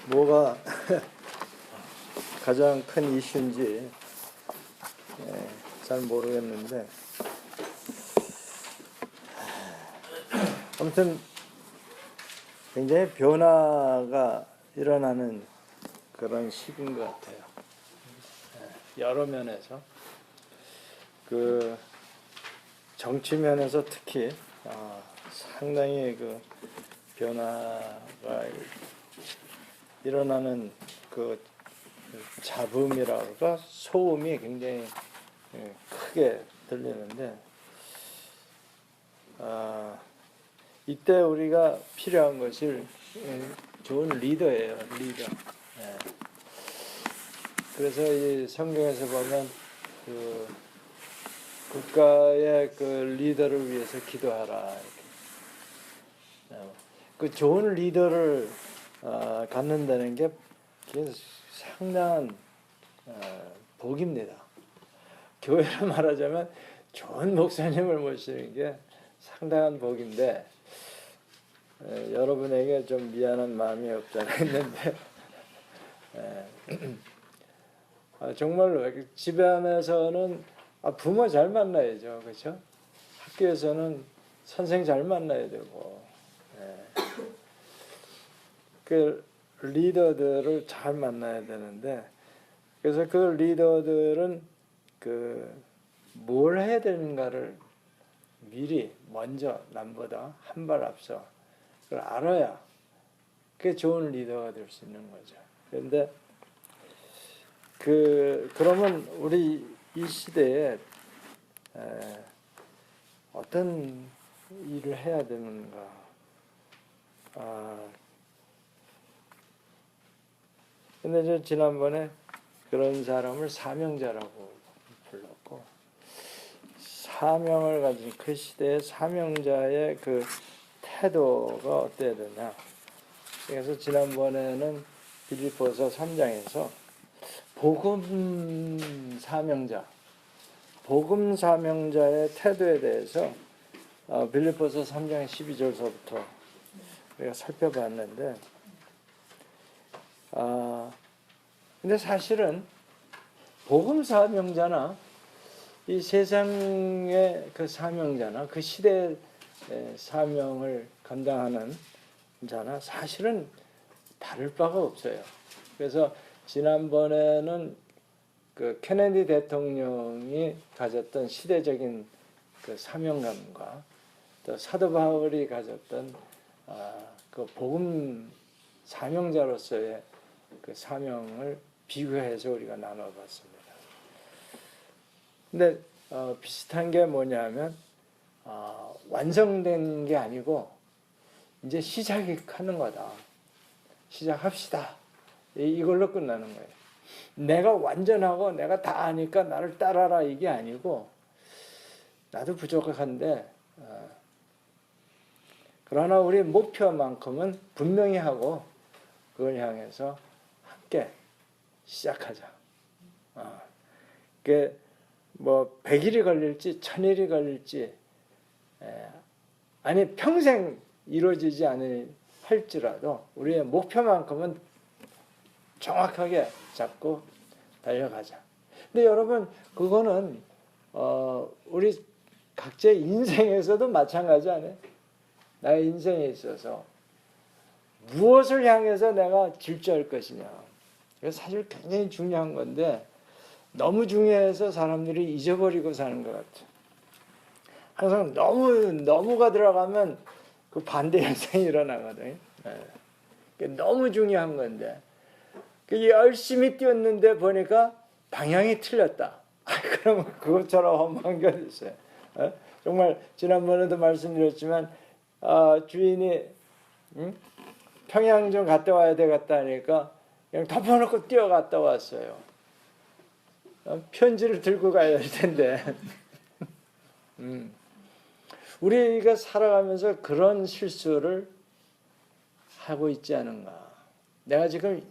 뭐가 가장 큰 이슈인지 잘 모르겠는데, 아무튼 굉장히 변화가 일어나는 그런 시기인 것 같아요. 여러 면에서 그 정치 면에서 특히 상당히 그 변화가 일어나는 그 잡음이랄까 소음이 굉장히 크게 들리는데, 이때 우리가 필요한 것이 좋은 리더예요. 리더. 그래서 이 성경에서 보면 그 국가의 그 리더를 위해서 기도하라. 그 좋은 리더를 갖는다는 게 상당한 복입니다. 교회로 말하자면 좋은 목사님을 모시는 게 상당한 복인데, 여러분에게 좀 미안한 마음이 없잖아 있는데, 정말로 집안에서는 부모 잘 만나야죠, 그렇죠? 학교에서는 선생 잘 만나야 되고, 그 리더들을 잘 만나야 되는데, 그래서 그 리더들은 그 뭘 해야 되는가를 미리 먼저 남보다 한 발 앞서 그걸 알아야 그게 좋은 리더가 될 수 있는 거죠. 그런데 그러면 우리 이 시대에 어떤 일을 해야 되는가? 근데 저 지난번에 그런 사람을 사명자라고 불렀고, 사명을 가진 그 시대의 사명자의 그 태도가 어때야 되냐? 그래서 지난번에는 빌립보서 3장에서 복음 사명자의 태도에 대해서 빌립보서 3장 12절서부터 우리가 살펴봤는데, 근데 사실은 복음 사명자나 이 세상의 그 사명자나 그 시대의 사명을 감당하는 자나 사실은 다를 바가 없어요. 그래서 지난번에는 그 케네디 대통령이 가졌던 시대적인 그 사명감과 또 사도 바울이 가졌던 그 복음 사명자로서의 그 사명을 비교해서 우리가 나눠봤습니다. 근데 비슷한 게 뭐냐면 완성된 게 아니고 이제 시작하는 거다. 시작합시다. 이걸로 끝나는 거예요. 내가 완전하고 내가 다 아니까 나를 따라라 이게 아니고, 나도 부족한데 그러나 우리 목표만큼은 분명히 하고 그걸 향해서 함께 시작하자. 그게 뭐 100일이 걸릴지 1000일이 걸릴지 아니 평생 이루어지지 할지라도 우리의 목표만큼은 정확하게 잡고 달려가자. 근데 여러분, 그거는 우리 각자의 인생에서도 마찬가지 아니에요? 나의 인생에 있어서 무엇을 향해서 내가 질주할 것이냐. 그래서 사실 굉장히 중요한 건데 너무 중요해서 사람들이 잊어버리고 사는 것 같아요. 항상 너무가 들어가면 그 반대 현상이 일어나거든요. 너무 중요한 건데 열심히 뛰었는데 보니까 방향이 틀렸다. 그러면 그것처럼 허무한 게 있어요. 정말 지난번에도 말씀드렸지만 주인이 평양 좀 갔다 와야 되겠다 하니까 그냥 덮어놓고 뛰어갔다 왔어요. 편지를 들고 가야 할 텐데 우리가 살아가면서 그런 실수를 하고 있지 않은가. 내가 지금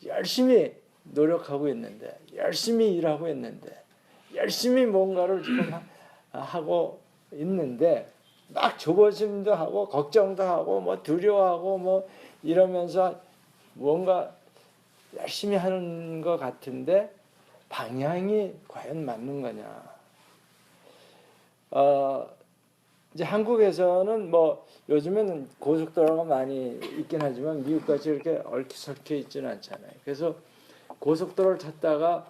열심히 노력하고 있는데, 열심히 일하고 있는데, 열심히 뭔가를 지금 하고 있는데 막 조바심도 하고 걱정도 하고 뭐 두려워하고 뭐 이러면서 뭔가 열심히 하는 것 같은데 방향이 과연 맞는 거냐. 이제 한국에서는 뭐 요즘에는 고속도로가 많이 있긴 하지만 미국같이 이렇게 얽혀 있지는 않잖아요. 그래서 고속도로를 찾다가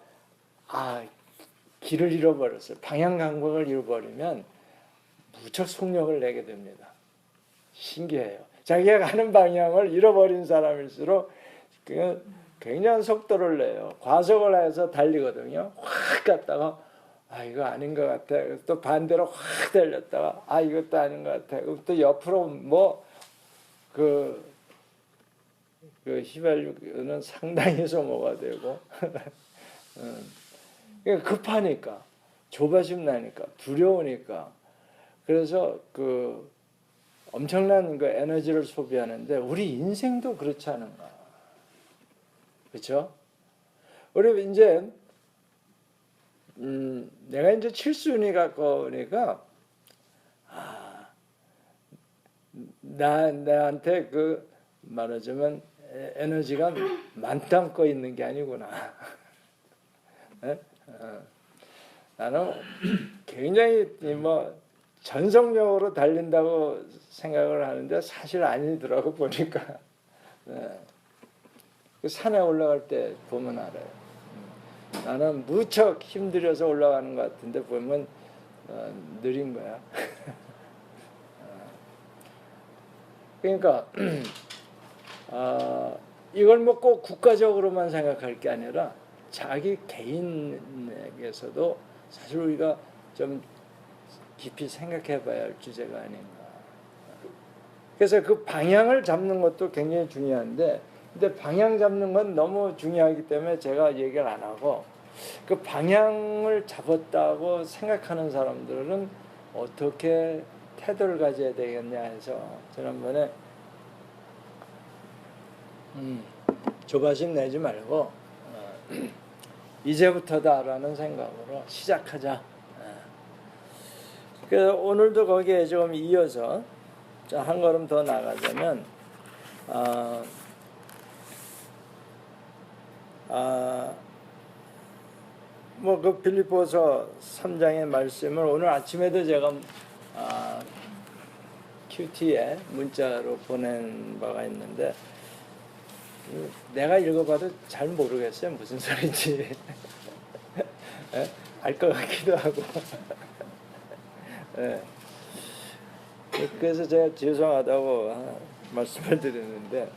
길을 잃어버렸어요. 방향 감각을 잃어버리면 무척 속력을 내게 됩니다. 신기해요. 자기가 가는 방향을 잃어버린 사람일수록 굉장한 속도를 내요. 과속을 해서 달리거든요. 확 갔다가 이거 아닌 것 같아. 또 반대로 확 달렸다가 이것도 아닌 것 같아. 또 옆으로 그 휘발유는 상당히 소모가 되고 급하니까 조바심 나니까 두려우니까 그래서 엄청난 에너지를 소비하는데 우리 인생도 그렇지 않은가? 그렇죠? 우리 이제 내가 이제 칠순이 가까우니까 나한테 말하자면 에너지가 만땅 있는 게 아니구나. 나는 굉장히 전속력으로 달린다고 생각을 하는데 사실 아니더라고 보니까. 산에 올라갈 때 보면 알아요. 나는 무척 힘들어서 올라가는 것 같은데 보면 느린 거야. 그러니까 이걸 꼭 국가적으로만 생각할 게 아니라 자기 개인에게서도 사실 우리가 좀 깊이 생각해 봐야 할 주제가 아닌가. 그래서 그 방향을 잡는 것도 굉장히 중요한데 근데 방향 잡는 건 너무 중요하기 때문에 제가 얘기를 안 하고 그 방향을 잡았다고 생각하는 사람들은 어떻게 태도를 가져야 되겠냐 해서 지난번에 조바심 내지 말고 이제부터다라는 생각으로 시작하자. 그래서 오늘도 거기에 좀 이어서 한 걸음 더 나가자면 그 빌립보서 3장의 말씀을 오늘 아침에도 제가 QT에 문자로 보낸 바가 있는데 내가 읽어봐도 잘 모르겠어요. 무슨 소리인지. 알 것 같기도 하고. 그래서 제가 죄송하다고 말씀을 드렸는데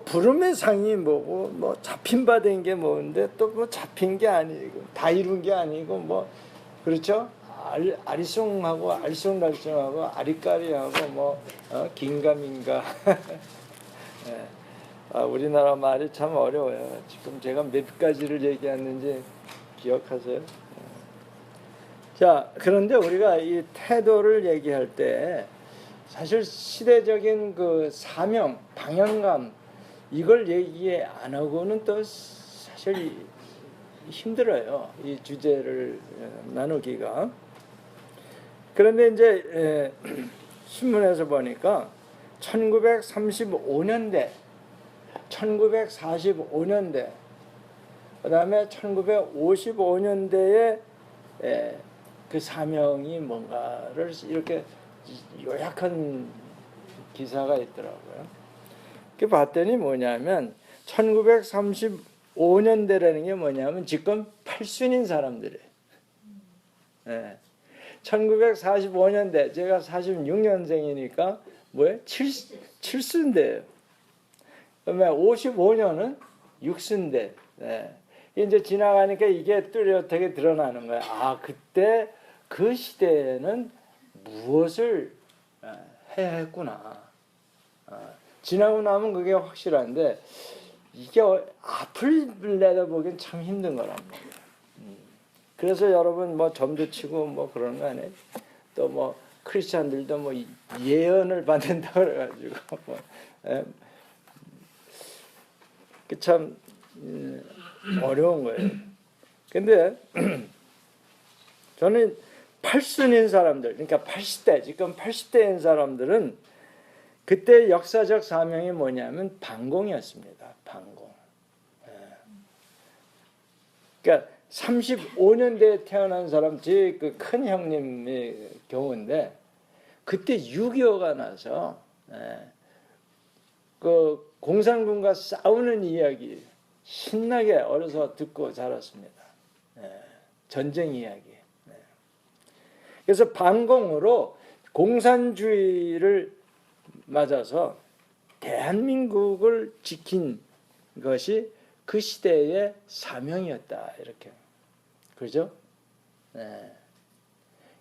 부름의 상이 뭐고 잡힌 바 된 게 뭔데 또 잡힌 게 아니고 다 이룬 게 아니고 그렇죠? 아리송하고 알쏭달쏭하고 아리까리하고 긴가민가. 우리나라 말이 참 어려워요. 지금 제가 몇 가지를 얘기했는지 기억하세요? 자, 그런데 우리가 이 태도를 얘기할 때 사실 시대적인 사명, 방향감 이걸 얘기 안 하고는 또 사실 힘들어요. 이 주제를 나누기가. 그런데 이제 신문에서 보니까 1935년대, 1945년대, 그 다음에 1955년대에 그 사명이 뭔가를 이렇게 요약한 기사가 있더라고요. 그 봤더니 뭐냐면 1935년대라는 게 뭐냐면 지금 8순인 사람들이에요. 1945년대 제가 46년생이니까 뭐예요? 7순대예요. 그다음에 55년은 6순대. 이제 지나가니까 이게 뚜렷하게 드러나는 거야. 그때 그 시대에는 무엇을 해야 했구나. 지나고 나면 그게 확실한데 이게 앞을 내다보기엔 참 힘든 거란 말이에요. 그래서 여러분 점도 치고 그러는 거 아니에요? 또 크리스찬들도 예언을 받는다 그래가지고 참 어려운 거예요. 근데 저는 8순인 사람들, 그러니까 80대, 지금 80대인 사람들은 그때 역사적 사명이 뭐냐면 방공이었습니다. 방공. 그러니까 35년대에 태어난 사람, 제 그 큰 형님의 경우인데, 그때 6.25가 나서 그 공산군과 싸우는 이야기 신나게 어려서 듣고 자랐습니다. 전쟁 이야기. 그래서 방공으로 공산주의를 맞아서 대한민국을 지킨 것이 그 시대의 사명이었다. 이렇게. 그죠?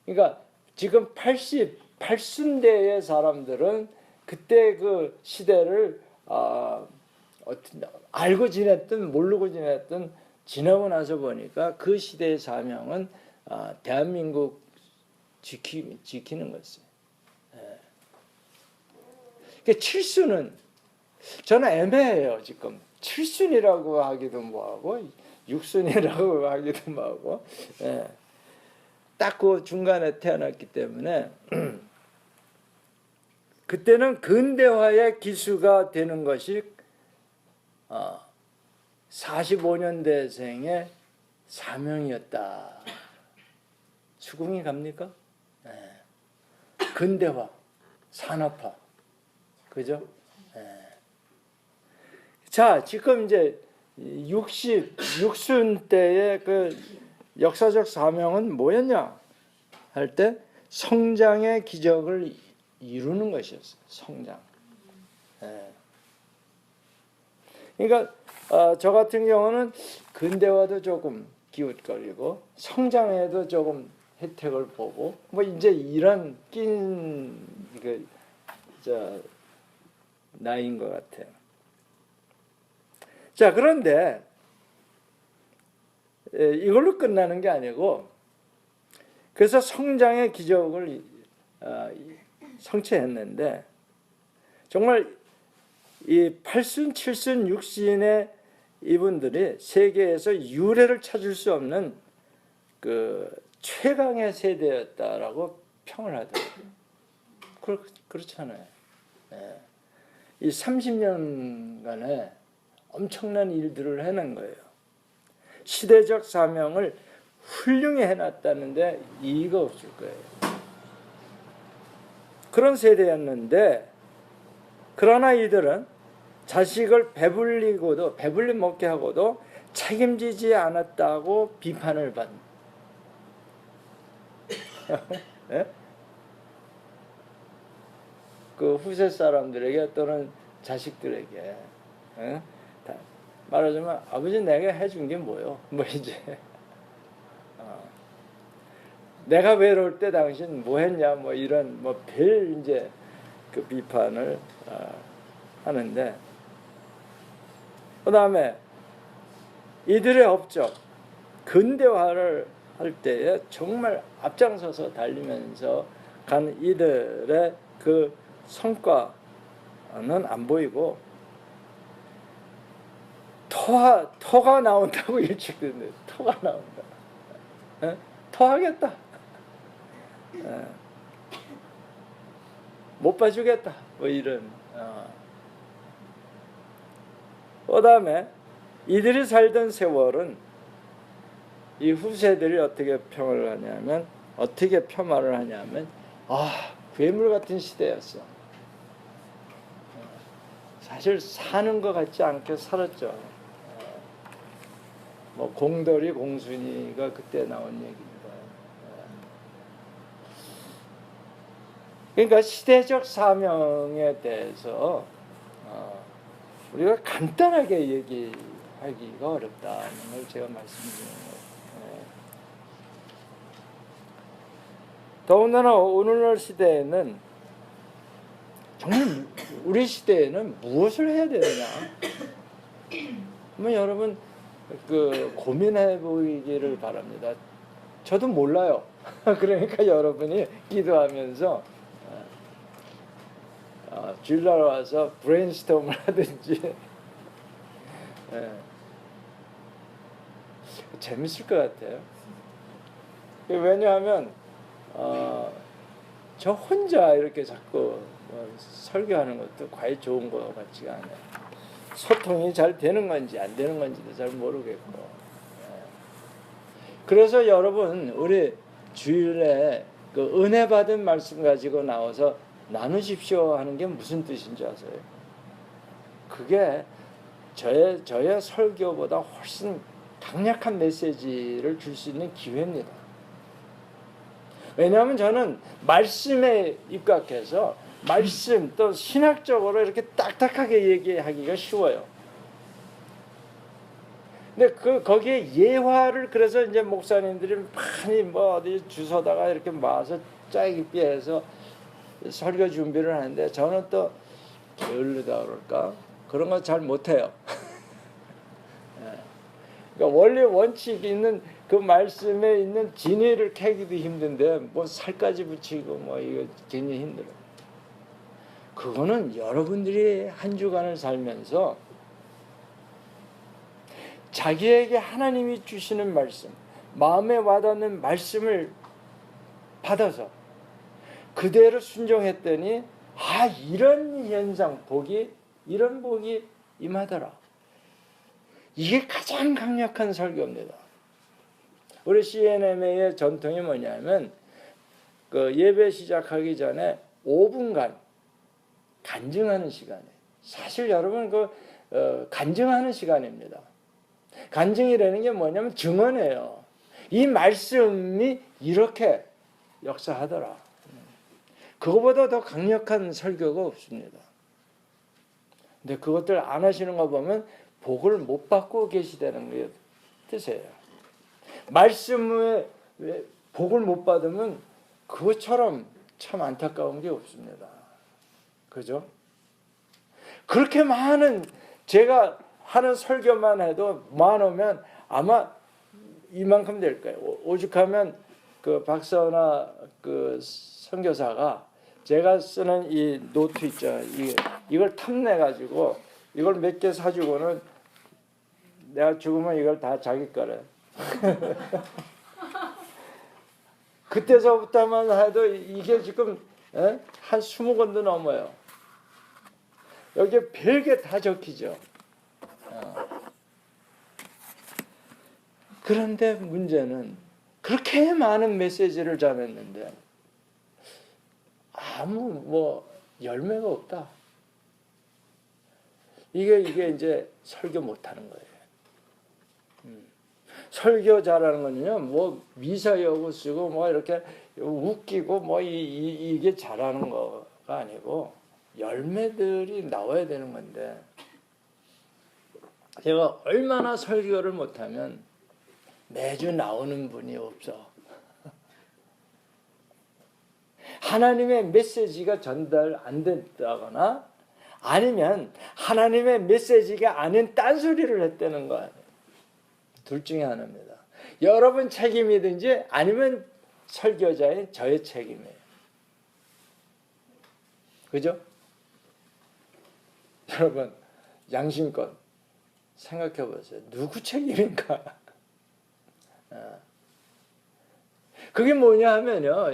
그러니까 지금 80년대의 사람들은 그때 그 시대를 알고 지냈든 모르고 지냈든 지나고 나서 보니까 그 시대의 사명은 대한민국 지키는 것이에요. 그러니까 칠순은 저는 애매해요. 지금 칠순이라고 하기도 뭐하고 육순이라고 하기도 뭐하고 딱 그 중간에 태어났기 때문에 그때는 근대화의 기수가 되는 것이 45년대생의 사명이었다. 수긍이 갑니까? 근대화, 산업화, 그죠? 자, 지금 이제 66순 때의 그 역사적 사명은 뭐였냐 할 때 성장의 기적을 이루는 것이었어요. 성장. 그러니까 저 같은 경우는 근대화도 조금 기웃거리고 성장에도 조금 혜택을 보고 뭐 이제 이런 낀 나이인 것 같아요. 자, 그런데 이걸로 끝나는 게 아니고, 그래서 성장의 기적을 성취했는데 정말 이 8순, 7순, 6순의 이분들이 세계에서 유례를 찾을 수 없는 그 최강의 세대였다라고 평을 하더라고요. 그렇잖아요. 이 30년간에 엄청난 일들을 해낸 거예요. 시대적 사명을 훌륭히 해놨다는데 이의가 없을 거예요. 그런 세대였는데, 그러나 이들은 자식을 배불리 먹게 하고도 책임지지 않았다고 비판을 받는. 그 후세 사람들에게 또는 자식들에게 말하자면 아버지 내가 해준 게 뭐요? 뭐 이제 내가 외로울 때 당신 뭐 했냐? 뭐 이런 뭐 별 이제 그 비판을 하는데, 그 다음에 이들의 업적 근대화를 할 때에 정말 앞장서서 달리면서 간 이들의 그 성과는 안 보이고 토가 나온다고 일찍 듣는데 토가 나온다. 토하겠다. 못 봐주겠다. 뭐 이런. 그 다음에 이들이 살던 세월은 이 후세들이 어떻게 평을 하냐면, 어떻게 폄하를 하냐면, 괴물 같은 시대였어. 사실 사는 것 같지 않게 살았죠. 뭐 공돌이 공순이가 그때 나온 얘기입니다. 그러니까 시대적 사명에 대해서 우리가 간단하게 얘기하기가 어렵다는 걸 제가 말씀드리는 거예요. 더군다나 오늘날 시대에는 정말 우리 시대에는 무엇을 해야 되느냐? 한번 여러분 고민해 보기를 바랍니다. 저도 몰라요. 그러니까 여러분이 기도하면서 주일날 와서 브레인스토음을 하든지 재밌을 것 같아요. 왜냐하면 저 혼자 이렇게 자꾸 뭐 설교하는 것도 과히 좋은 것 같지가 않아요. 소통이 잘 되는 건지 안 되는 건지도 잘 모르겠고. 그래서 여러분 우리 주일에 그 은혜 받은 말씀 가지고 나와서 나누십시오 하는 게 무슨 뜻인지 아세요? 그게 저의 설교보다 훨씬 강력한 메시지를 줄 수 있는 기회입니다. 왜냐하면 저는 말씀에 입각해서 말씀 또 신학적으로 이렇게 딱딱하게 얘기하기가 쉬워요. 근데 거기에 예화를 그래서 이제 목사님들이 많이 뭐 어디 주워다가 이렇게 모아서 짜깁기 해서 설교 준비를 하는데 저는 또 게을르다 그럴까? 그런 거 잘 못해요. 그러니까 원리 원칙이 있는 그 말씀에 있는 진리를 캐기도 힘든데 뭐 살까지 붙이고 뭐 이거 괜히 힘들어. 그거는 여러분들이 한 주간을 살면서 자기에게 하나님이 주시는 말씀, 마음에 와닿는 말씀을 받아서 그대로 순종했더니 이런 현상, 이런 복이 임하더라. 이게 가장 강력한 설교입니다. 우리 CNMA의 전통이 뭐냐면 그 예배 시작하기 전에 5분간 간증하는 시간이에요. 사실 여러분 간증하는 시간입니다. 간증이라는 게 뭐냐면 증언이에요. 이 말씀이 이렇게 역사하더라. 그거보다 더 강력한 설교가 없습니다. 근데 그것들 안 하시는 거 보면 복을 못 받고 계시다는 게 뜻이에요. 말씀에 복을 못 받으면 그것처럼 참 안타까운 게 없습니다. 그죠? 그렇게 많은 제가 하는 설교만 해도 많으면 아마 이만큼 될 거예요. 오죽하면 그 박사나 그 선교사가 제가 쓰는 이 노트 있죠. 이걸 탐내 가지고 이걸 몇 개 사주고는 내가 죽으면 이걸 다 자기 거래. 그때서부터만 해도 이게 지금 한 20권도 넘어요. 여기에 별게 다 적히죠. 그런데 문제는 그렇게 많은 메시지를 전했는데 아무 뭐 열매가 없다. 이게 이제 설교 못하는 거예요. 설교 잘하는 거는요, 뭐 미사여구 쓰고 뭐 이렇게 웃기고 뭐 이게 잘하는 거가 아니고 열매들이 나와야 되는 건데 제가 얼마나 설교를 못하면 매주 나오는 분이 없어. 하나님의 메시지가 전달 안 됐다거나 아니면 하나님의 메시지가 아닌 딴소리를 했다는 거예요. 둘 중에 하나입니다. 여러분 책임이든지 아니면 설교자인 저의 책임이에요. 그죠? 여러분 양심껏 생각해 보세요. 누구 책임인가? 그게 뭐냐 하면요.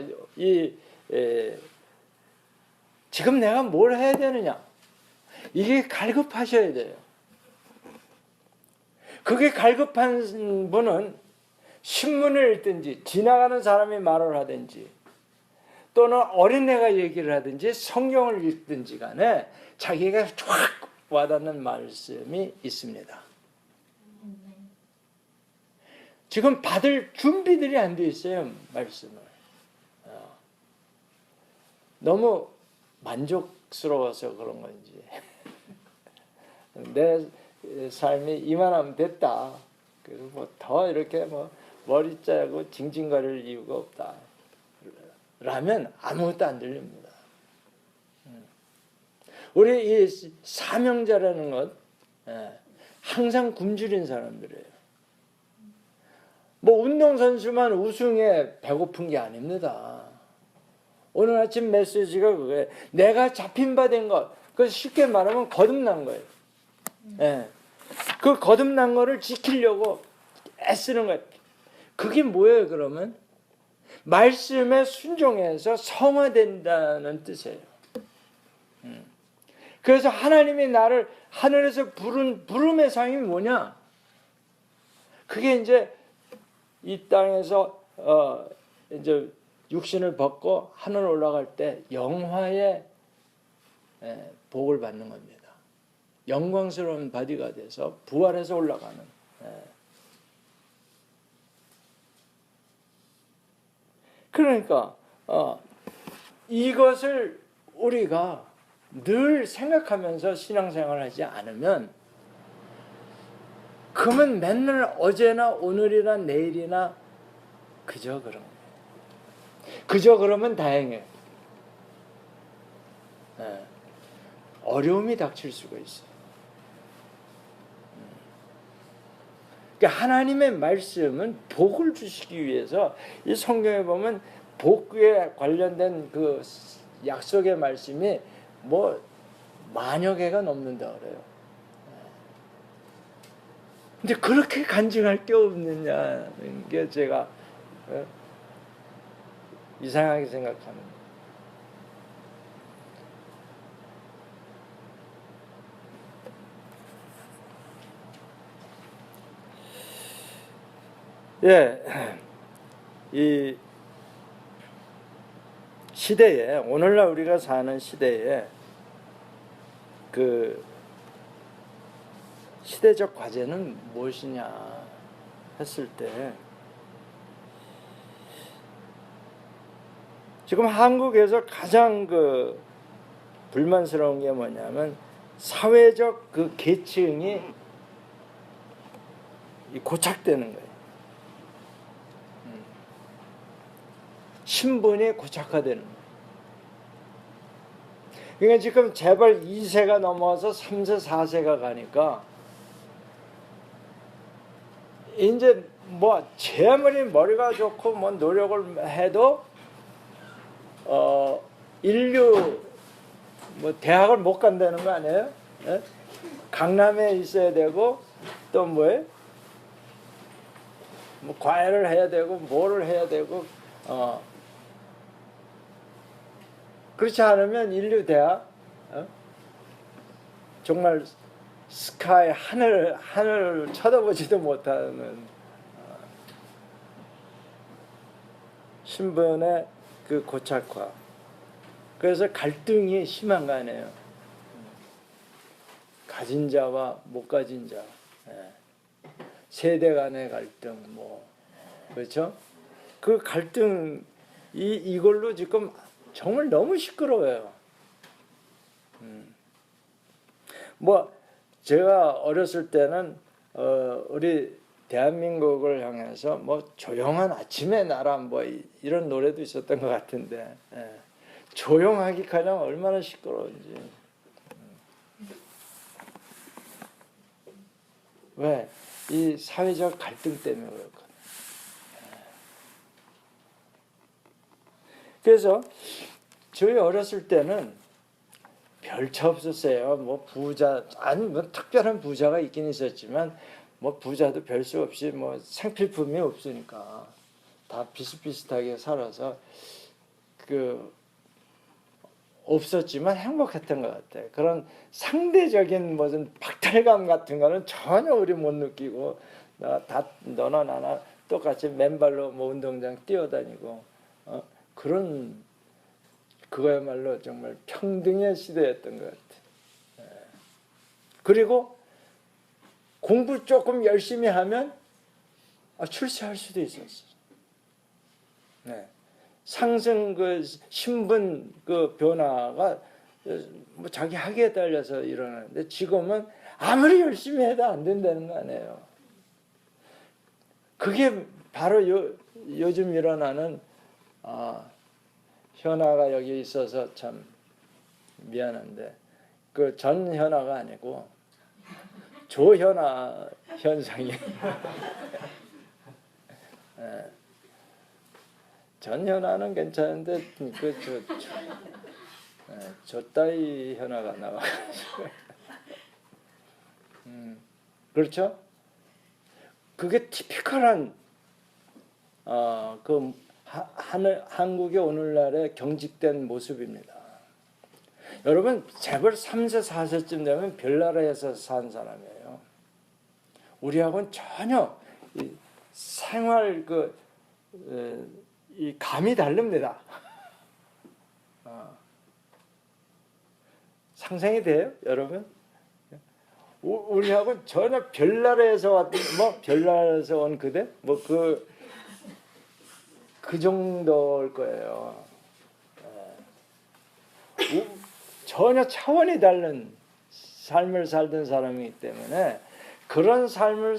지금 내가 뭘 해야 되느냐? 이게 갈급하셔야 돼요. 그게 갈급한 분은 신문을 읽든지 지나가는 사람이 말을 하든지 또는 어린애가 얘기를 하든지 성경을 읽든지 간에 자기가 쫙 와닿는 말씀이 있습니다. 지금 받을 준비들이 안 돼 있어요. 말씀을. 너무 만족스러워서 그런 건지 내 삶이 이만하면 됐다. 그래서 뭐 더 이렇게 뭐 머리 짜고 징징거릴 이유가 없다. 라면 아무것도 안 들립니다. 우리 이 사명자라는 것 항상 굶주린 사람들이에요. 뭐 운동선수만 우승에 배고픈 게 아닙니다. 오늘 아침 메시지가 그거예요. 내가 잡힌 바 된 것. 그 쉽게 말하면 거듭난 거예요. 그 거듭난 거를 지키려고 애쓰는 거예요. 그게 뭐예요, 그러면? 말씀에 순종해서 성화된다는 뜻이에요. 그래서 하나님이 나를 하늘에서 부른 부름의 상이 뭐냐? 그게 이제 이 땅에서 이제 육신을 벗고 하늘 올라갈 때 영화의 복을 받는 겁니다. 영광스러운 바디가 돼서 부활해서 올라가는. 그러니까 이것을 우리가 늘 생각하면서 신앙생활을 하지 않으면, 그러면 맨날 어제나 오늘이나 내일이나 그저 그런 거예요. 그저 그러면 다행이에요. 어려움이 닥칠 수가 있어요. 그러니까 하나님의 말씀은 복을 주시기 위해서, 이 성경에 보면 복에 관련된 그 약속의 말씀이 뭐 만여 개가 넘는다 그래요. 근데 그렇게 간증할 게 없느냐는 게 제가 이상하게 생각합니다. 이 시대에, 오늘날 우리가 사는 시대에 그 시대적 과제는 무엇이냐 했을 때, 지금 한국에서 가장 그 불만스러운 게 뭐냐면, 사회적 그 계층이 고착되는 거예요. 신분이 고착화되는 거예요. 그러니까 지금 재벌 2세가 넘어서 3세, 4세가 가니까 이제 뭐 아무리 머리가 좋고 뭐 노력을 해도 인류 뭐 대학을 못 간다는 거 아니에요? 강남에 있어야 되고, 또 뭐에 뭐 과외를 해야 되고 뭐를 해야 되고, 그렇지 않으면 인류 대학 정말 스카이 하늘을 쳐다보지도 못하는 신분의 그 고착화. 그래서 갈등이 심한 거 아니에요. 가진 자와 못 가진 자, 세대 간의 갈등, 뭐 그렇죠? 그 갈등 이걸로 지금 정말 너무 시끄러워요. 뭐 제가 어렸을 때는 우리 대한민국을 향해서 뭐 조용한 아침의 나라 뭐 이런 노래도 있었던 것 같은데, 조용하기가량 얼마나 시끄러운지. 왜? 이 사회적 갈등 때문에 그렇거든요. 그래서 저희 어렸을 때는 별차 없었어요. 뭐 부자, 아니 뭐 특별한 부자가 있긴 있었지만, 뭐 부자도 별 수 없이 뭐 생필품이 없으니까 다 비슷비슷하게 살아서 그 없었지만 행복했던 것 같아요. 그런 상대적인 무슨 박탈감 같은 거는 전혀 우리 못 느끼고, 너나 나나 똑같이 맨발로 뭐 운동장 뛰어다니고, 그런, 그거야말로 정말 평등의 시대였던 것 같아요. 그리고 공부 조금 열심히 하면 출세할 수도 있었어요. 상승 그 신분 그 변화가 뭐 자기 학위에 따라서 일어나는데, 지금은 아무리 열심히 해도 안 된다는 거 아니에요. 그게 바로 요즘 일어나는, 현아가 여기 있어서 참 미안한데, 그 전현아가 아니고 조현아 현상이 전현아는 괜찮은데 저 따위 현아가 나와가지고 그렇죠? 그게 티피컬한 한국의 오늘날의 경직된 모습입니다. 여러분 재벌 3세 4세쯤 되면 별나라에서 산 사람이에요. 우리하고는 전혀 이 생활 이 감이 다릅니다. 상상이 돼요, 여러분? 우리하고는 전혀 별나라에서 왔던 별나라에서 온 그대 그 정도일 거예요. 전혀 차원이 다른 삶을 살던 사람이기 때문에 그런 삶을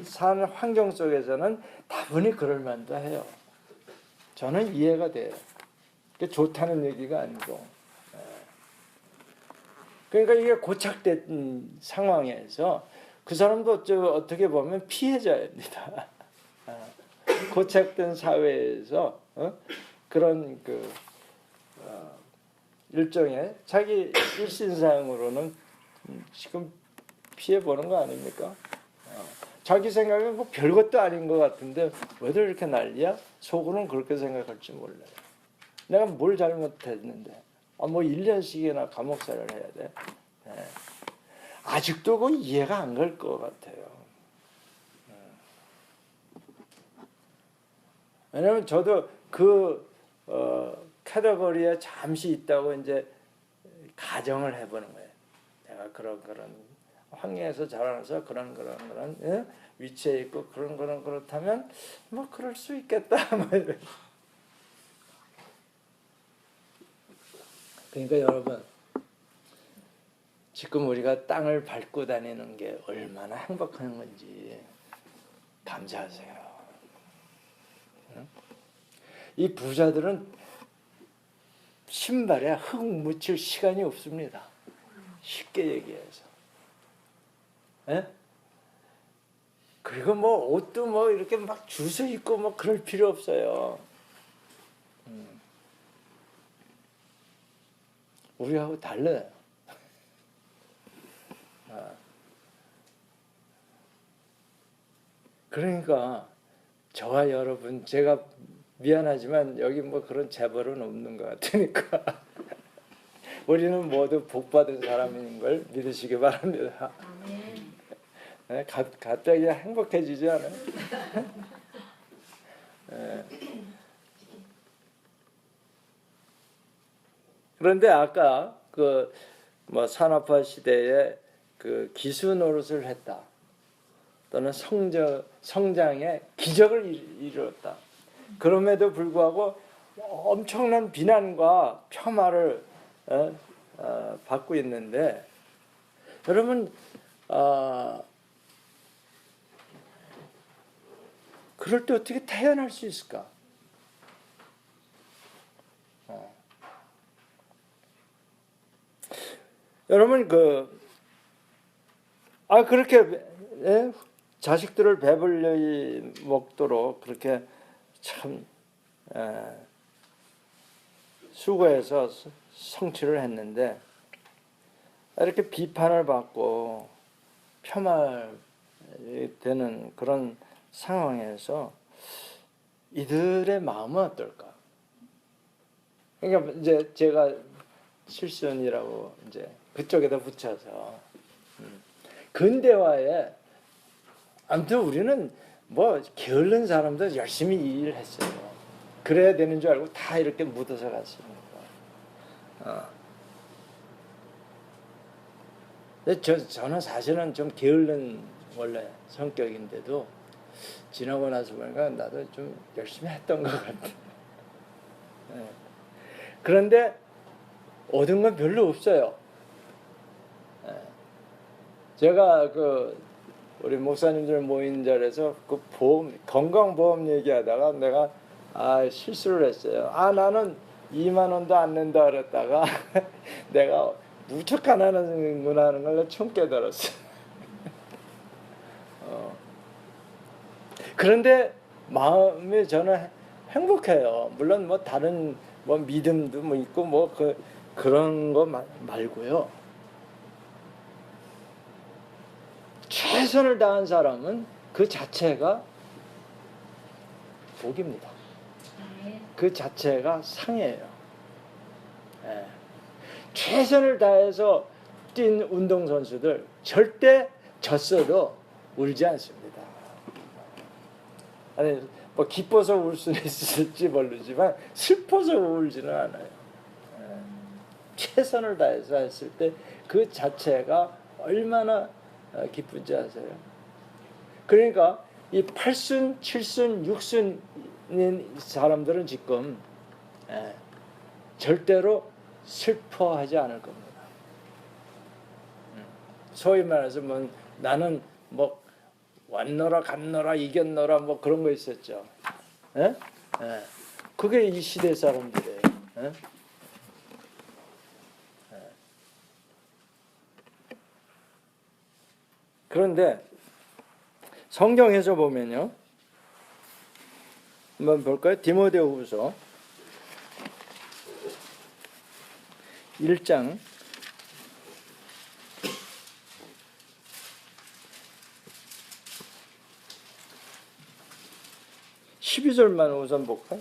사는 환경 속에서는 다분히 그럴 만도 해요. 저는 이해가 돼요. 그게 좋다는 얘기가 아니고. 그러니까 이게 고착된 상황에서 그 사람도 어떻게 보면 피해자입니다. 고착된 사회에서 그런 일종의 자기 일신상으로는 지금 피해 보는 거 아닙니까? 자기 생각은 뭐 별것도 아닌 것 같은데 왜들 이렇게 난리야? 속으로는 그렇게 생각할지 몰라요. 내가 뭘 잘못했는데 뭐 1년씩이나 감옥살이를 해야 돼. 아직도 그 이해가 안 갈 것 같아요. 왜냐면 저도 카테고리에 잠시 있다고 이제 가정을 해보는 거예요. 내가 그런 환경에서 자라나서 그런 위치에 있고 그렇다면 뭐 그럴 수 있겠다. 그러니까 여러분 지금 우리가 땅을 밟고 다니는 게 얼마나 행복한 건지 감사하세요. 이 부자들은 신발에 흙 묻힐 시간이 없습니다. 쉽게 얘기해서. 그리고 옷도 이렇게 막 주워 입고 그럴 필요 없어요. 우리하고 달라요. 그러니까 저와 여러분, 제가 미안하지만 여기 그런 재벌은 없는 것 같으니까 우리는 모두 복받은 사람인 걸 믿으시기 바랍니다. 갑자기 행복해지지 않아요? 그런데 아까 산업화 시대에 기수 노릇을 했다. 또는 성장의 기적을 이루었다. 그럼에도 불구하고 엄청난 비난과 폄하를 받고 있는데 여러분 그럴 때 어떻게 태어날 수 있을까? 여러분 그렇게 자식들을 배불리 먹도록 그렇게 참 수고해서 성취를 했는데 이렇게 비판을 받고 폄하되는 그런 상황에서 이들의 마음은 어떨까? 그러니까 이제 제가 실선이라고 이제 그쪽에다 붙여서 근대화에 아무튼 우리는 게으른 사람도 열심히 일을 했어요. 그래야 되는 줄 알고 다 이렇게 묻어서 갔습니다. 저는 사실은 좀 게으른 원래 성격인데도 지나고 나서 보니까 나도 좀 열심히 했던 것 같아. 그런데 얻은 건 별로 없어요. 제가 우리 목사님들 모인 자리에서 건강보험 얘기하다가 내가 실수를 했어요. 나는 2만 원도 안 낸다 그랬다가 내가 무척 가난하는구나 하는 걸 처음 깨달았어요. 그런데 마음이 저는 행복해요. 물론 다른 믿음도 있고 그런 거 말고요. 최선을 다한 사람은 그 자체가 복입니다. 그 자체가 상이에요. 최선을 다해서 뛴 운동선수들 절대 졌어도 울지 않습니다. 아니 뭐 기뻐서 울 수는 있을지 모르지만 슬퍼서 울지는 않아요. 최선을 다해서 했을 때 그 자체가 얼마나 기쁜지 아세요? 그러니까 이 8순, 7순, 6순인 사람들은 지금 절대로 슬퍼하지 않을 겁니다. 소위 말해서 뭐 나는 뭐 왔노라 갔노라 이겼노라 뭐 그런 거 있었죠. 그게 이 시대 사람들이에요. 그런데 성경에서 보면요. 한번 볼까요? 디모데후서 1장 12절만 우선 볼까요?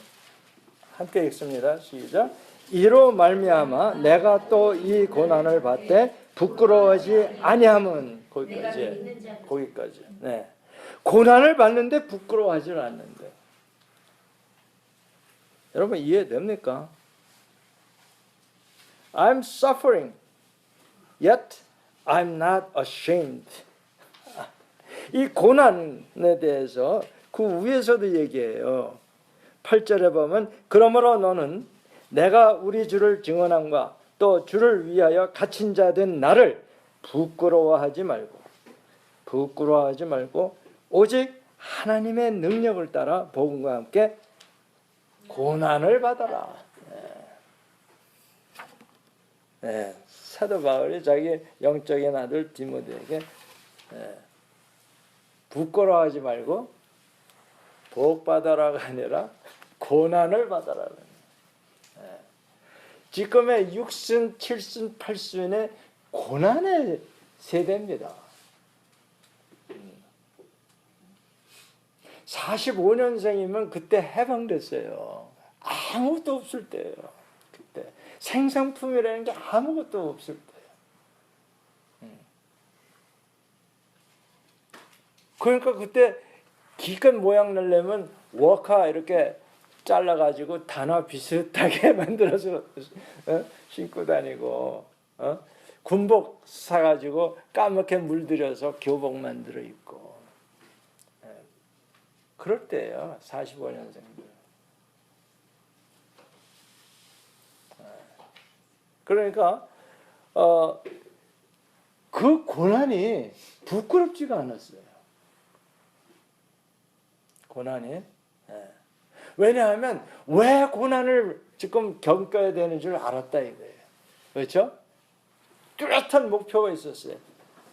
함께 읽습니다. 시작. 이로 말미암아 내가 또 이 고난을 받되 부끄러워하지 아니함은 거기까지. 네. 고난을 받는데 부끄러워하지 않는데. 여러분 이해됩니까? I'm suffering, yet I'm not ashamed. 이 고난에 대해서 그 위에서도 얘기해요. 8절에 보면 그러므로 너는 내가 우리 주를 증언함과 또 주를 위하여 갇힌 자 된 나를 부끄러워하지 말고 오직 하나님의 능력을 따라 복음과 함께 고난을 받아라. 사도 바울이 자기 영적인 아들 디모데에게 부끄러워하지 말고 복 받아라가 아니라 고난을 받아라. 지금의 6순, 7순, 8순의 고난의 세대입니다. 45년생이면 그때 해방됐어요. 아무것도 없을 때예요. 그때 생산품이라는 게 아무것도 없을 때예요. 그러니까 그때 기껏 모양 내려면 워카 이렇게 잘라가지고 단화 비슷하게 만들어서 신고 다니고 군복 사가지고 까맣게 물들여서 교복 만들어 입고 그럴 때예요. 45년생들. 그러니까 그 고난이 부끄럽지가 않았어요. 고난이. 왜냐하면 왜 고난을 지금 겪어야 되는 줄 알았다 이거예요. 그렇죠? 뚜렷한 목표가 있었어요.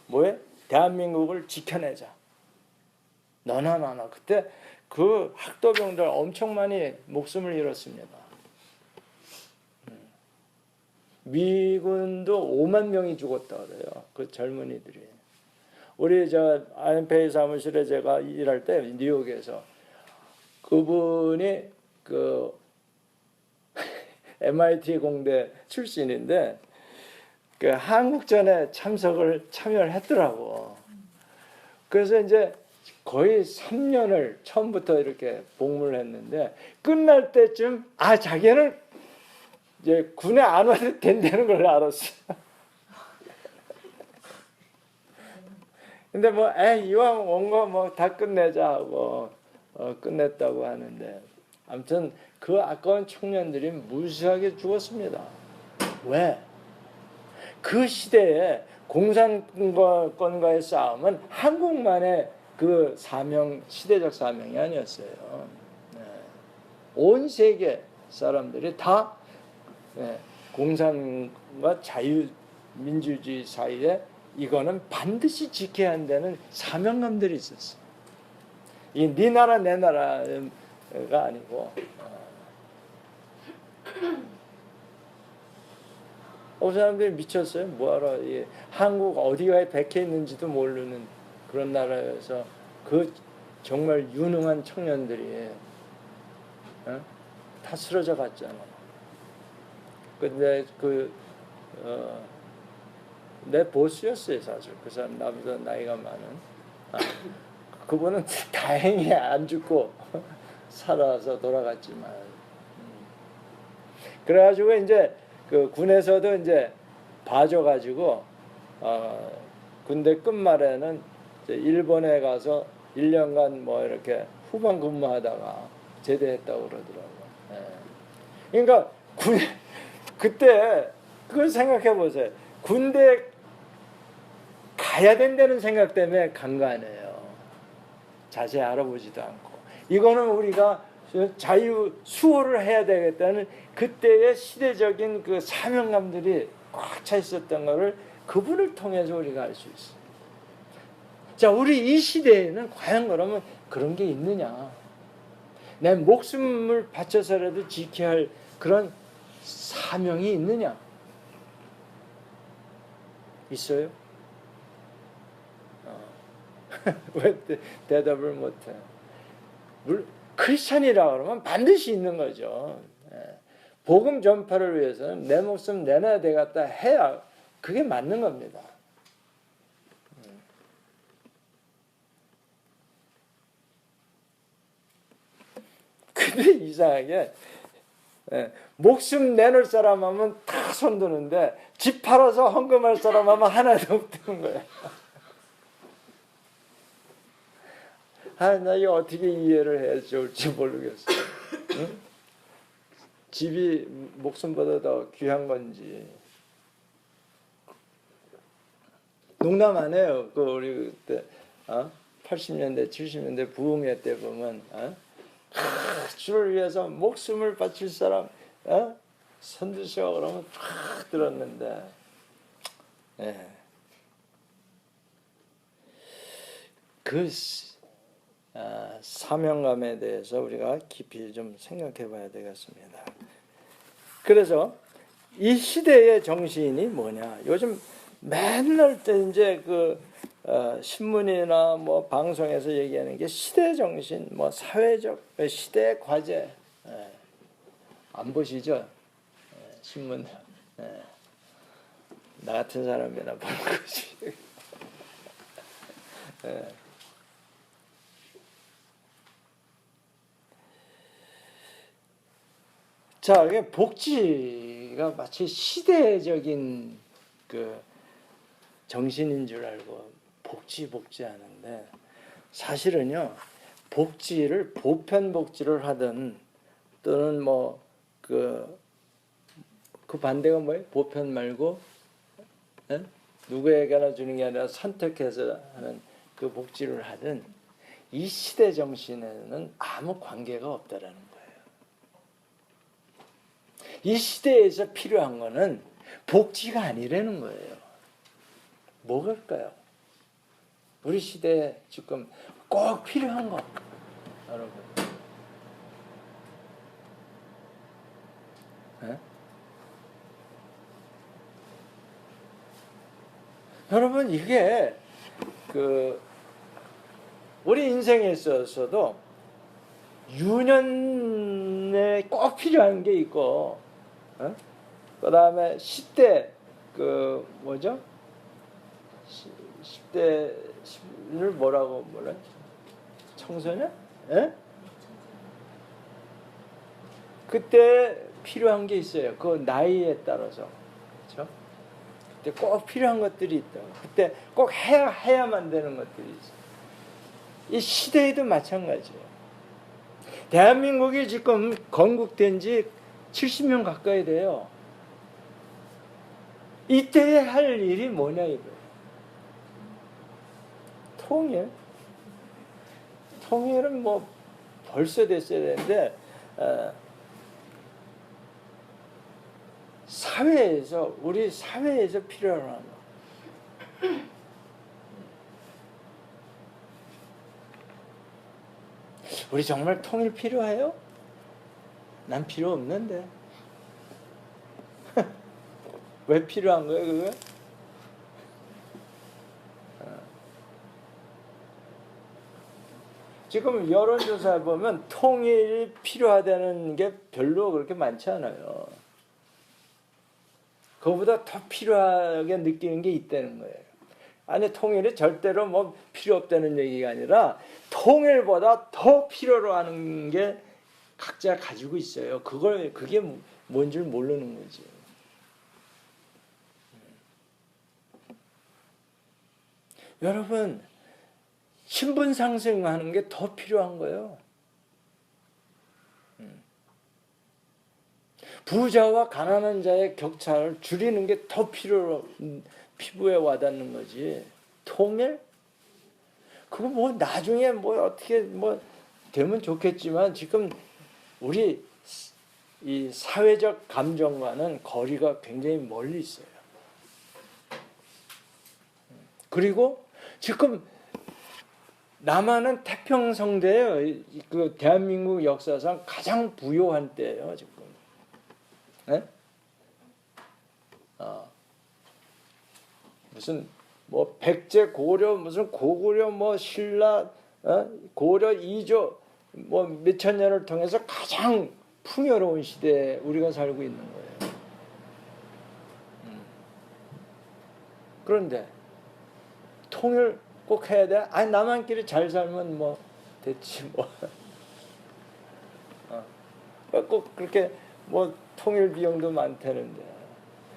뭐예요? 대한민국을 지켜내자. 너나 나나. 그때 그 학도병들 엄청 많이 목숨을 잃었습니다. 미군도 5만 명이 죽었다 그래요. 그 젊은이들이. 우리 저 IMPA 사무실에 제가 일할 때 뉴욕에서 그분이 그 MIT 공대 출신인데 그 한국전에 참여를 했더라고. 그래서 이제 거의 3년을 처음부터 이렇게 복무를 했는데 끝날 때쯤 자기는 이제 군에 안 와도 된다는 걸 알았어. 근데 뭐 이왕 온 거 뭐 다 끝내자 하고 끝냈다고 하는데 아무튼 그 아까운 청년들이 무수하게 죽었습니다. 왜? 그 시대에 공산권과의 싸움은 한국만의 그 사명, 시대적 사명이 아니었어요. 온 세계 사람들이 다 공산과 자유민주주의 사이에 이거는 반드시 지켜야 한다는 사명감들이 있었어요. 이 네 나라 내 나라가 아니고 사람들이 미쳤어요. 뭐하러 한국 어디가에 백해 있는지도 모르는 그런 나라에서 그 정말 유능한 청년들이 다 쓰러져 갔잖아. 근데 그 내 보스였어요 사실. 그 사람 나보다 나이가 많은. 그분은 다행히 안 죽고 살아서 돌아갔지만. 그래가지고 이제 그 군에서도 이제 봐줘가지고 군대 끝말에는 이제 일본에 가서 1년간 뭐 이렇게 후방 근무하다가 제대했다고 그러더라고요. 그러니까 그때 그걸 생각해 보세요. 군대 가야 된다는 생각 때문에 간 거 아니에요. 자세히 알아보지도 않고. 이거는 우리가 자유 수호를 해야 되겠다는 그때의 시대적인 그 사명감들이 꽉 차 있었던 것을 그분을 통해서 우리가 알 수 있어요. 자, 우리 이 시대에는 과연 그러면 그런 게 있느냐? 내 목숨을 바쳐서라도 지켜야 할 그런 사명이 있느냐? 있어요? 왜 대답을 못해? 크리스찬이라 그러면 반드시 있는 거죠. 복음 전파를 위해서는 내 목숨 내놔야 되겠다 해야 그게 맞는 겁니다. 근데 이상하게 목숨 내놓을 사람 하면 다 손드는데 집 팔아서 헌금할 사람 하면 하나도 없는 거예요. 나 이거 어떻게 이해를 해야 좋을지 모르겠어요. 응? 집이 목숨보다 더 귀한 건지. 농담 안 해요. 그 우리 그때 80년대 70년대 부흥회 때 보면 주를 위해서 목숨을 바칠 사람 손드시오 그러면 쫙 들었는데 그 사명감에 대해서 우리가 깊이 좀 생각해 봐야 되겠습니다. 그래서 이 시대의 정신이 뭐냐? 요즘 맨날 이제 그 신문이나 뭐 방송에서 얘기하는 게 시대 정신, 뭐 사회적 시대 과제 안 보시죠? 신문 나 같은 사람이나 보는 거지. 자, 이게 복지가 마치 시대적인 그 정신인 줄 알고 복지 하는데 사실은요 복지를 보편 복지를 하든 또는 뭐 그 반대가 뭐예요? 보편 말고 누구에게나 주는 게 아니라 선택해서 하는 그 복지를 하든 이 시대 정신에는 아무 관계가 없다라는 거예요. 이 시대에서 필요한 거는 복지가 아니라는 거예요. 뭐일까요? 우리 시대에 지금 꼭 필요한 거 여러분 여러분 이게 그 우리 인생에 있어서도 유년에 꼭 필요한 게 있고 그 다음에 10대 그 뭐죠? 10대를 뭐라고 청소년? 그때 필요한 게 있어요. 그 나이에 따라서. 그렇죠? 그때 꼭 필요한 것들이 있다. 그때 꼭 해야만 되는 것들이 있어요. 이 시대에도 마찬가지예요. 대한민국이 지금 건국된 지 70년 가까이 돼요. 이때에 할 일이 뭐냐 이거예요. 통일은 뭐 벌써 됐어야 되는데 우리 사회에서 필요한 거. 우리 정말 통일 필요해요? 난 필요 없는데. 왜 필요한 거예요, 그거? 지금 여론조사 보면 통일이 필요하다는 게 별로 그렇게 많지 않아요. 그거보다 더 필요하게 느끼는 게 있다는 거예요. 아니 통일이 절대로 뭐 필요 없다는 얘기가 아니라 통일보다 더 필요로 하는 게 각자 가지고 있어요. 그게 뭔 줄 모르는 거지. 여러분 신분 상승하는 게 더 필요한 거예요. 부자와 가난한 자의 격차를 줄이는 게 더 피부에 와닿는 거지. 통일? 그거 뭐 나중에 뭐 어떻게 뭐 되면 좋겠지만 지금 우리 이 사회적 감정과는 거리가 굉장히 멀리 있어요. 그리고 지금 남한은 태평성대예요. 그 대한민국 역사상 가장 부유한 때예요. 지금. 네? 무슨 뭐 백제 고려 무슨 고구려 뭐 신라 고려 이조 뭐 몇천 년을 통해서 가장 풍요로운 시대에 우리가 살고 있는 거예요. 그런데 통일 꼭 해야 돼? 아니 남한끼리 잘 살면 뭐 됐지 뭐. 꼭 그렇게 뭐 통일 비용도 많다는데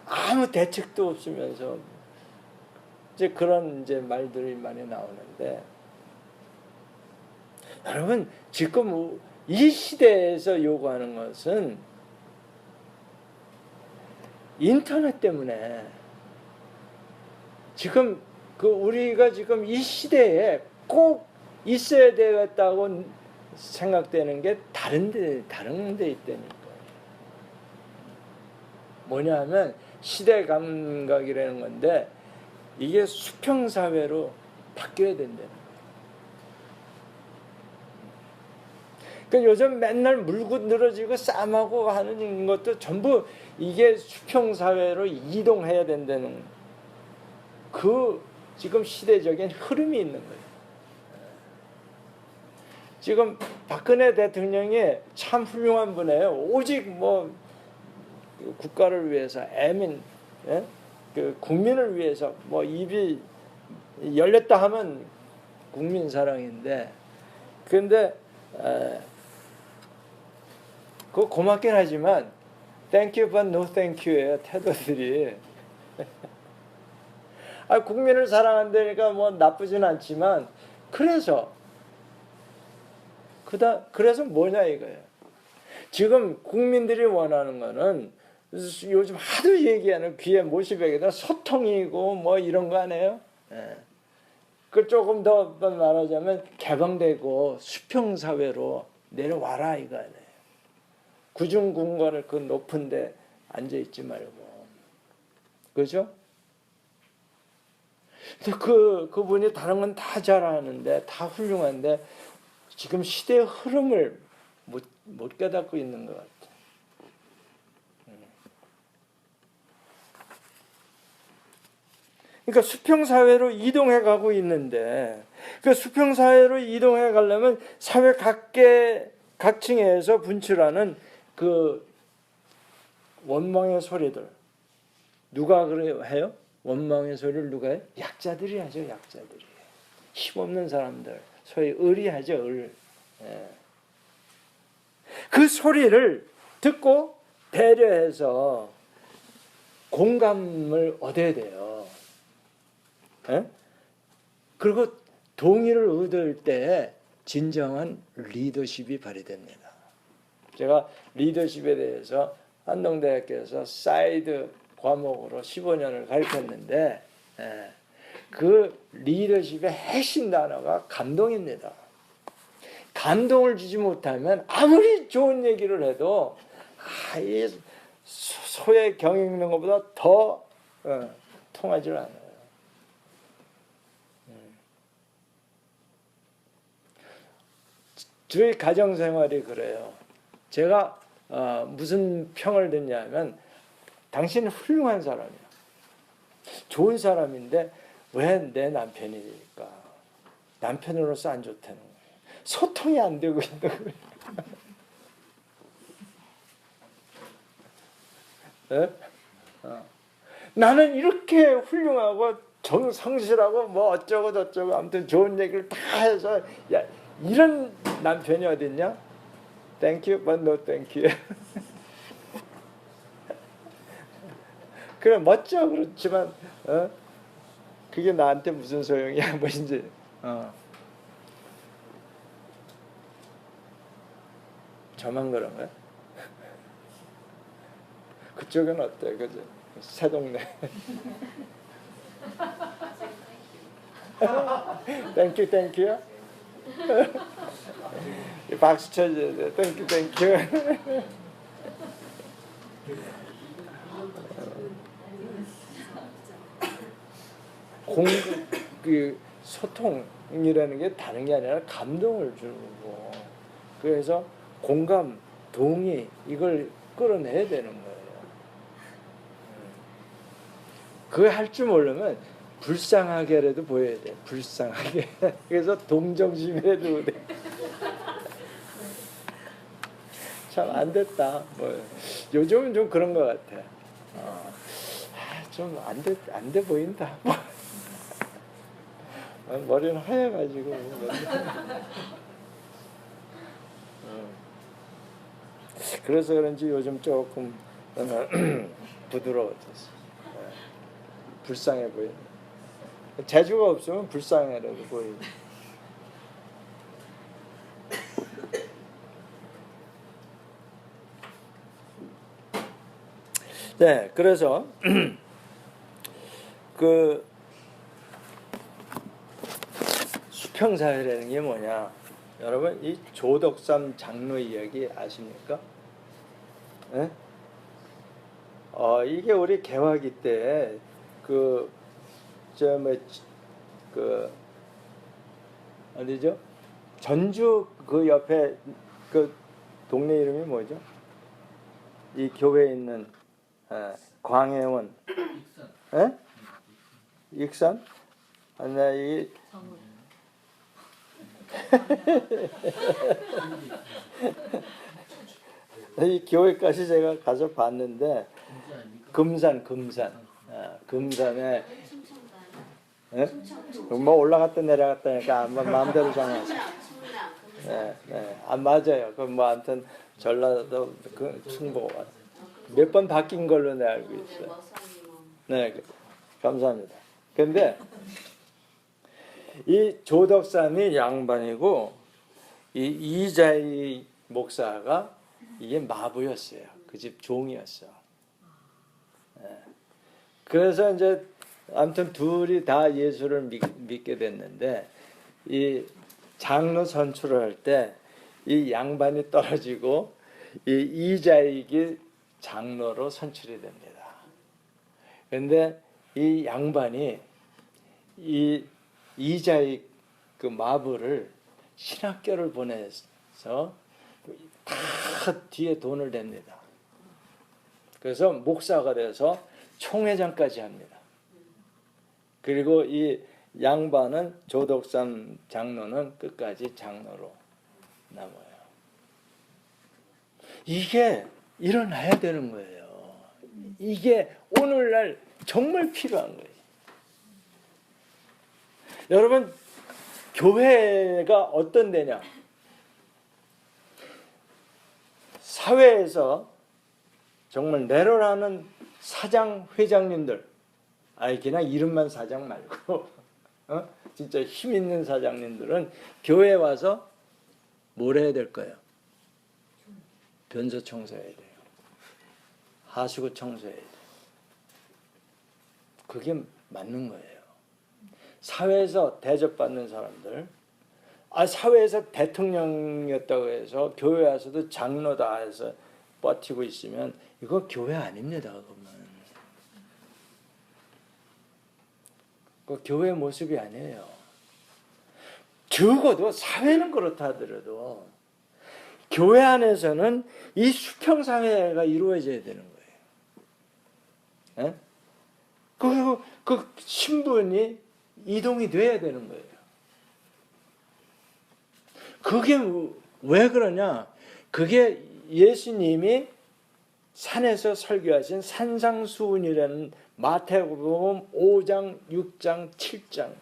아무 대책도 없으면서 이제 그런 이제 말들이 많이 나오는데 여러분 지금 이 시대에서 요구하는 것은 인터넷 때문에 지금 우리가 지금 이 시대에 꼭 있어야 되겠다고 생각되는 게 다른 데 있다니까. 뭐냐 하면 시대 감각이라는 건데 이게 수평사회로 바뀌어야 된다는 거예요. 그러니까 요즘 맨날 물고 늘어지고 싸움하고 하는 것도 전부 이게 수평사회로 이동해야 된다는 그 지금 시대적인 흐름이 있는 거예요. 지금 박근혜 대통령이 참 훌륭한 분이에요. 오직 뭐 국가를 위해서 그 국민을 위해서 뭐 입이 열렸다 하면 국민 사랑인데 근데 그거 고맙긴 하지만 thank you but no thank you예요. 태도들이. 국민을 사랑한다니까 뭐 나쁘진 않지만 그래서 뭐냐 이거예요. 지금 국민들이 원하는 거는 요즘 하도 얘기하는 귀에 못이 베개다 소통이고 뭐 이런 거 아니에요? 그 조금 더 말하자면 개방되고 수평사회로 내려와라 이거 아니에요. 구중궁궐을 그 높은데 앉아있지 말고. 그죠? 근데 그분이 다른 건 다 잘하는데 다 훌륭한데 지금 시대의 흐름을 못 깨닫고 있는 것 같아요. 그러니까 수평사회로 이동해 가고 있는데 그 수평사회로 이동해 가려면 사회 각층에서 분출하는 그 원망의 소리들 누가 그래요? 해요? 원망의 소리를 누가 해요? 약자들이 하죠. 약자들이. 힘없는 사람들 소위 을이 하죠. 을. 그 소리를 듣고 배려해서 공감을 얻어야 돼요. 그리고 동의를 얻을 때 진정한 리더십이 발휘됩니다. 제가 리더십에 대해서 한동대학교에서 사이드 과목으로 15년을 가르쳤는데 그 리더십의 핵심 단어가 감동입니다. 감동을 주지 못하면 아무리 좋은 얘기를 해도 이 소에 경 읽는 것보다 더 통하지 않아요. 저희 가정생활이 그래요. 제가 무슨 평을 듣냐면 당신은 훌륭한 사람이야. 좋은 사람인데 왜 내 남편이니까 남편으로서 안 좋다는 거예요. 소통이 안 되고 있는 거예요. 네? 나는 이렇게 훌륭하고 성실하고 뭐 어쩌고 저쩌고 아무튼 좋은 얘기를 다 해서 야 이런 남편이 어딨냐? Thank you, but no thank you. 그래 멋져 그렇지만 그게 나한테 무슨 소용이야 뭐 이제 저만 그런 거야? 그쪽은 어때? 그죠? 새 동네. 땡큐 땡큐. 박수 쳐줘야 돼. 땡큐 땡큐. 그 소통이라는 게 다른 게 아니라 감동을 주는 거고, 그래서 공감, 동의 이걸 끌어내야 되는 거예요. 그걸 할 줄 모르면 불쌍하게라도 보여야 돼. 불쌍하게. 그래서 동정심이라도 돼. 참 안 됐다. 뭐 요즘은 좀 그런 것 같아. 좀 안 돼 보인다. 머리는 하얘가지고. 그래서 그런지 요즘 조금 부드러워졌어. 불쌍해 보여. 재주가 없으면 불쌍해라도 보여. 네, 그래서 그 수평사회라는 게 뭐냐? 여러분 이 조덕삼 장로 이야기 아십니까? 네? 이게 우리 개화기 때 그 어디죠? 전주 그 옆에 그 동네 이름이 뭐죠? 이 교회에 있는 광해원. 익산. 익산? 나 이 이 교회까지 제가 가서 봤는데 금산에 뭐 올라갔다 내려갔다니까 마음대로 정하지. 네, 맞아요. 그 뭐 아무튼 전라도 그 충북 몇 번 바뀐 걸로 내가 알고 있어요. 네, 감사합니다. 근데 이 조덕삼이 양반이고 이 이자희 목사가 이게 마부였어요. 그 집 종이었어. 네. 그래서 이제 아무튼 둘이 다 예수를 믿게 됐는데 이 장로 선출을 할 때 이 양반이 떨어지고 이 이자익이 장로로 선출이 됩니다. 그런데 이 양반이 이 이자익 그 마부를 신학교를 보내서 다 뒤에 돈을 냅니다. 그래서 목사가 돼서 총회장까지 합니다. 그리고 이 양반은 조덕삼 장로는 끝까지 장로로 남아요. 이게 일어나야 되는 거예요. 이게 오늘날 정말 필요한 거예요. 여러분, 교회가 어떤 데냐? 사회에서 정말 내로라는 사장, 회장님들, 그냥 이름만 사장 말고 진짜 힘 있는 사장님들은 교회에 와서 뭘 해야 될 거예요? 변소 청소해야 돼요. 하수구 청소해야 돼요. 그게 맞는 거예요. 사회에서 대접받는 사람들, 사회에서 대통령이었다고 해서 교회 와서도 장로다 해서 버티고 있으면 이거 교회 아닙니다. 그러면 그 교회 모습이 아니에요. 적어도 사회는 그렇다 하더라도 교회 안에서는 이 수평사회가 이루어져야 되는 거예요. 그리고 그 신분이 이동이 돼야 되는 거예요. 그게 왜 그러냐? 그게 예수님이 산에서 설교하신 산상수훈이라는 마태복음 5장, 6장, 7장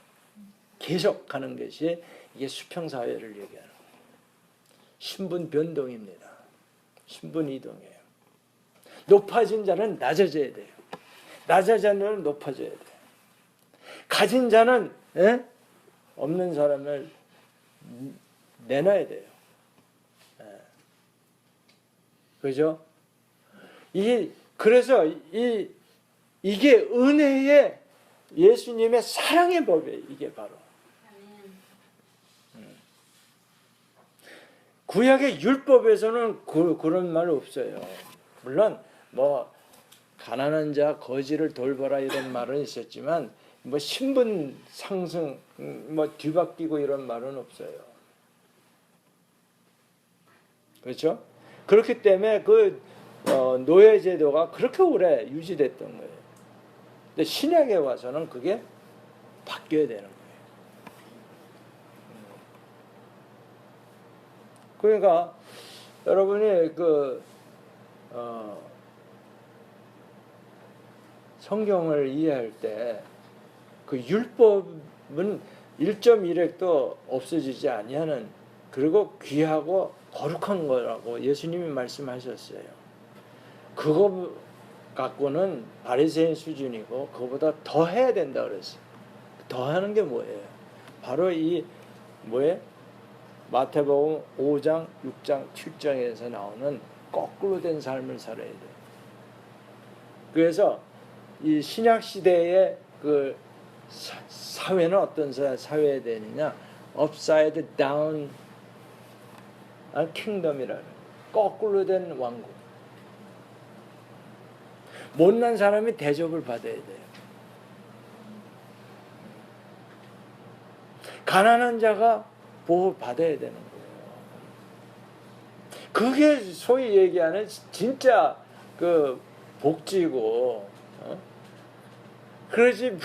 계속 가는 것이 이게 수평사회를 얘기하는 거예요. 신분 변동입니다. 신분 이동이에요. 높아진 자는 낮아져야 돼요. 낮아진 자는 높아져야 돼요. 가진 자는 없는 사람을 내놔야 돼요. 그죠? 그래서 이게 은혜의 예수님의 사랑의 법이에요. 이게 바로. 구약의 율법에서는 그런 말 없어요. 물론 뭐 가난한 자 거지를 돌보라 이런 말은 있었지만 뭐 신분 상승 뭐 뒤바뀌고 이런 말은 없어요. 그렇죠? 그렇기 때문에 그 노예 제도가 그렇게 오래 유지됐던 거예요. 근데 신약에 와서는 그게 바뀌어야 되는 거예요. 그러니까 여러분이 성경을 이해할 때 그 율법은 1.1획도 없어지지 아니하는 그리고 귀하고 거룩한 거라고 예수님이 말씀하셨어요. 그거 갖고는 바리새인 수준이고 그거보다 더 해야 된다 그랬어요. 더 하는 게 뭐예요? 바로 마태복음 5장, 6장, 7장에서 나오는 거꾸로 된 삶을 살아야 돼요. 그래서 이 신약 시대의 그 사회는 어떤 사회에 되느냐? upside down 킹덤이라는 거꾸로 된 왕국. 못난 사람이 대접을 받아야 돼요. 가난한 자가 보호받아야 되는 거예요. 그게 소위 얘기하는 진짜 그 복지고, 그러지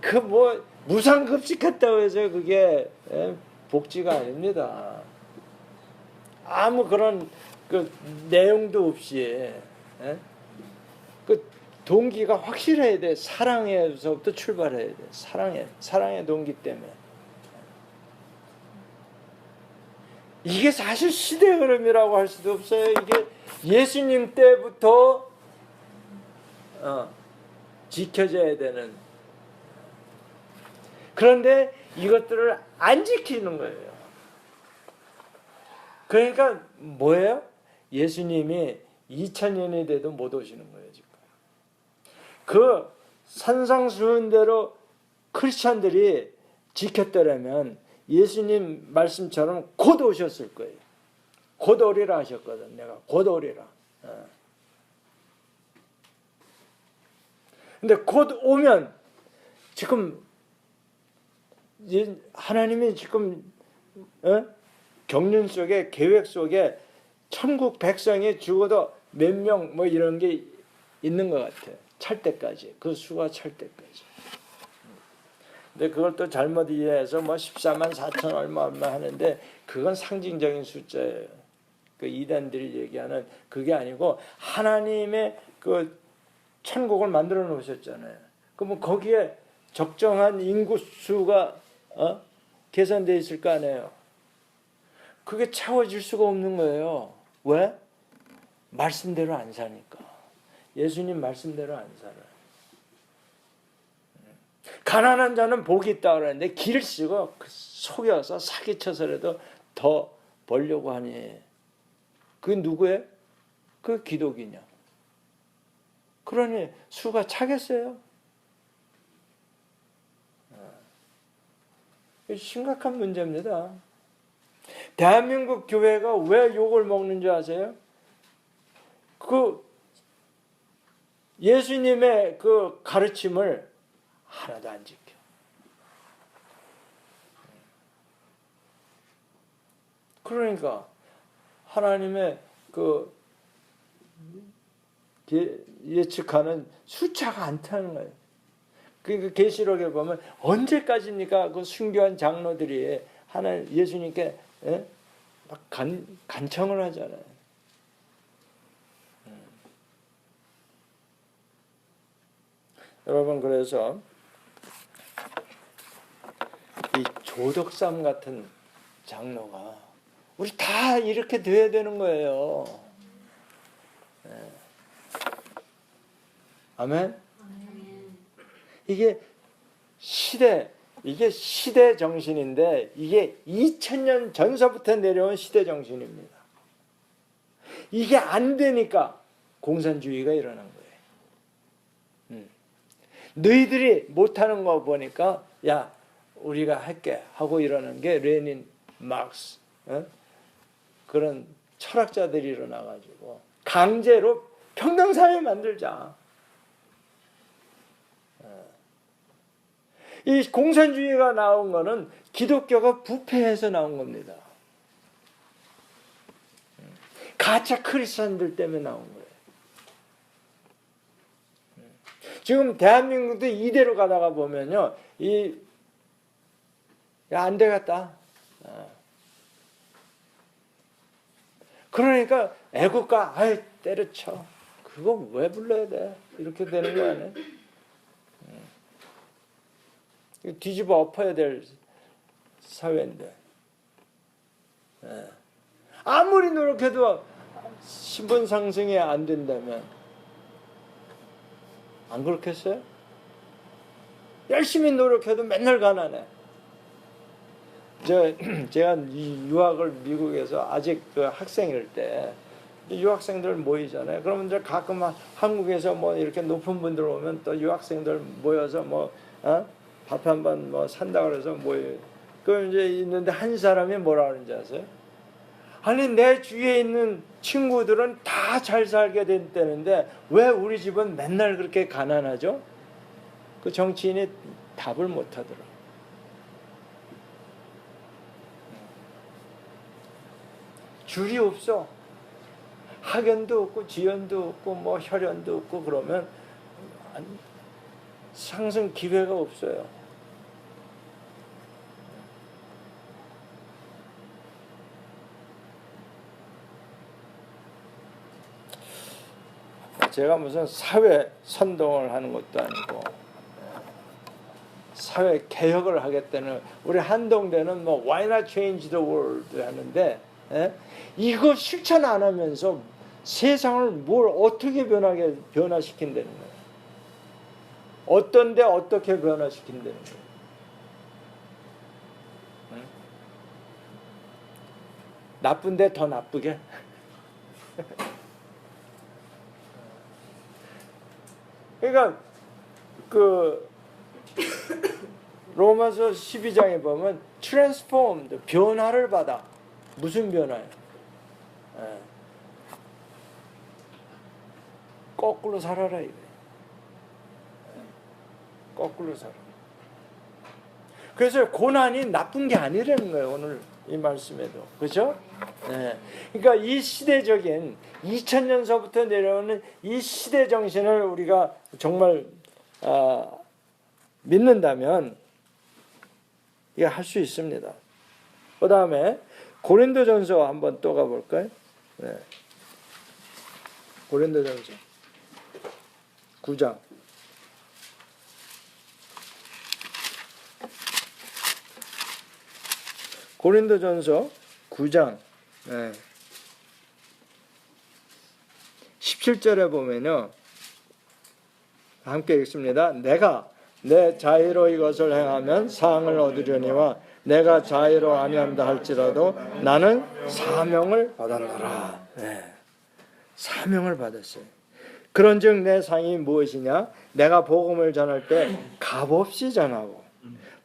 그 뭐 무상급식했다고 해서 그게 복지가 아닙니다. 아무 그런 그 내용도 없이 그 동기가 확실해야 돼. 사랑에서부터 출발해야 돼. 사랑의 동기 때문에. 이게 사실 시대 흐름이라고 할 수도 없어요. 이게 예수님 때부터 지켜져야 되는. 그런데 이것들을 안 지키는 거예요. 그러니까 뭐예요? 예수님이 2000년이 돼도 못 오시는 거예요, 지금. 그 산상수훈대로 크리스찬들이 지켰더라면 예수님 말씀처럼 곧 오셨을 거예요. 곧 오리라 하셨거든. 내가 곧 오리라. 근데 곧 오면 지금 하나님이 지금 경륜 속에 계획 속에 천국 백성이 죽어도 몇 명 뭐 이런 게 있는 것 같아요. 찰 때까지. 그 수가 찰 때까지. 근데 그걸 또 잘못 이해해서 뭐 14만 4천 얼마 하는데 그건 상징적인 숫자예요. 그 이단들이 얘기하는 그게 아니고 하나님의 그 천국을 만들어 놓으셨잖아요. 그러면 거기에 적정한 인구 수가 계산되어 있을 거 아니에요. 그게 채워질 수가 없는 거예요. 왜? 말씀대로 안 사니까. 예수님 말씀대로 안 살아요. 가난한 자는 복이 있다 그러는데 길을 쓰고 속여서 사기쳐서라도 더 벌려고 하니 그게 누구예요? 그 기독이냐? 그러니 수가 차겠어요? 심각한 문제입니다. 대한민국 교회가 왜 욕을 먹는 줄 아세요? 그 예수님의 그 가르침을 하나도 안 지켜. 그러니까 하나님의 그 예측하는 숫자가 안 타는 거예요. 그러니까 계시록에 보면 언제까지입니까? 그 순교한 장로들이 예수님께 막 간청을 하잖아요. 여러분, 그래서 이 조덕삼 같은 장로가 우리 다 이렇게 돼야 되는 거예요. 네. 아멘? 이게 시대 정신인데 이게 2000년 전서부터 내려온 시대 정신입니다. 이게 안 되니까 공산주의가 일어난 거예요. 너희들이 못하는 거 보니까 야, 우리가 할게 하고 이러는 게 레닌, 막스, 그런 철학자들이 일어나가지고 강제로 평등사회 만들자. 이 공산주의가 나온 거는 기독교가 부패해서 나온 겁니다. 가짜 크리스천들 때문에 나온 거예요. 지금 대한민국도 이대로 가다가 보면요, 안 되겠다. 그러니까 애국가, 때려쳐. 그거 왜 불러야 돼? 이렇게 되는 거 아니에요? 뒤집어 엎어야 될 사회인데. 아무리 노력해도 신분 상승이 안 된다면 안 그렇겠어요? 열심히 노력해도 맨날 가난해. 제가 유학을 미국에서 아직 그 학생일 때 유학생들 모이잖아요. 그러면 이제 가끔 한국에서 뭐 이렇게 높은 분들 오면 또 유학생들 모여서 밥 한 번 산다 그래서 모여요. 그럼 이제 있는데 한 사람이 뭐라 그러는지 아세요? 아니, 내 주위에 있는 친구들은 다 잘 살게 됐다는데 왜 우리 집은 맨날 그렇게 가난하죠? 그 정치인이 답을 못 하더라. 줄이 없어. 학연도 없고 지연도 없고 뭐 혈연도 없고 그러면 상승 기회가 없어요. 제가 무슨 사회 선동을 하는 것도 아니고 사회 개혁을 하겠다는, 우리 한동대는 뭐 Why not change the world 하는데 이거 실천 안 하면서 세상을 뭘 어떻게 변화시킨다는 거예요. 어떤 데 어떻게 변화시킨다는 거예요. 나쁜데 더 나쁘게. 그러니까 그 로마서 12장에 보면 transformed, 변화를 받아. 무슨 변화예요? 거꾸로 살아라 이거예요. 거꾸로 살아. 그래서 고난이 나쁜 게 아니라는 거예요. 오늘 이 말씀에도. 그렇죠? 네. 그러니까 이 시대적인 2000년서부터 내려오는 이 시대 정신을 우리가 정말 믿는다면 이거 할 수 있습니다. 그 다음에 고린도전서 한번 또 가볼까요? 네. 고린도전서 9장. 고린도전서 9장 17절에 보면요, 함께 읽습니다. 내가 내 자의로 이것을 행하면 사항을 얻으려니와 내가 자의로 아니한다 할지라도 나는 사명을 받았노라. 사명을 받았어요. 그런즉 내 상이 무엇이냐? 내가 복음을 전할 때 값없이 전하고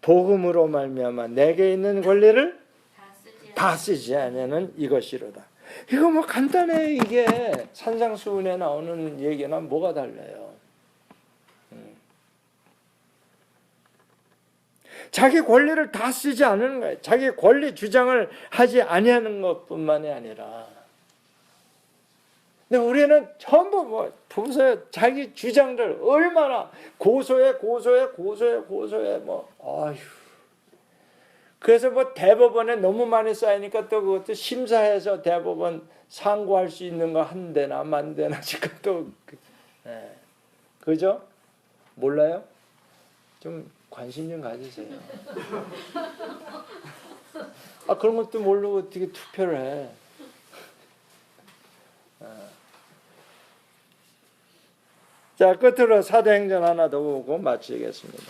복음으로 말미암아 내게 있는 권리를 다 쓰지 않으면 이것이로다. 이거 뭐 간단해. 이게 산상수훈에 나오는 얘기랑 뭐가 달라요? 자기 권리를 다 쓰지 않는 거예요. 자기 권리 주장을 하지 아니하는 것뿐만이 아니라, 근데 우리는 전부 보세요. 자기 주장들 얼마나 고소해 아휴. 그래서 대법원에 너무 많이 쌓이니까 또 그것도 심사해서 대법원 상고할 수 있는 거 한 대나 만 대나 지금 또 그죠? 몰라요? 좀 관심 좀 가지세요. 그런 것도 모르고 어떻게 투표를 해. 자, 끝으로 사도행전 하나 더 보고 마치겠습니다.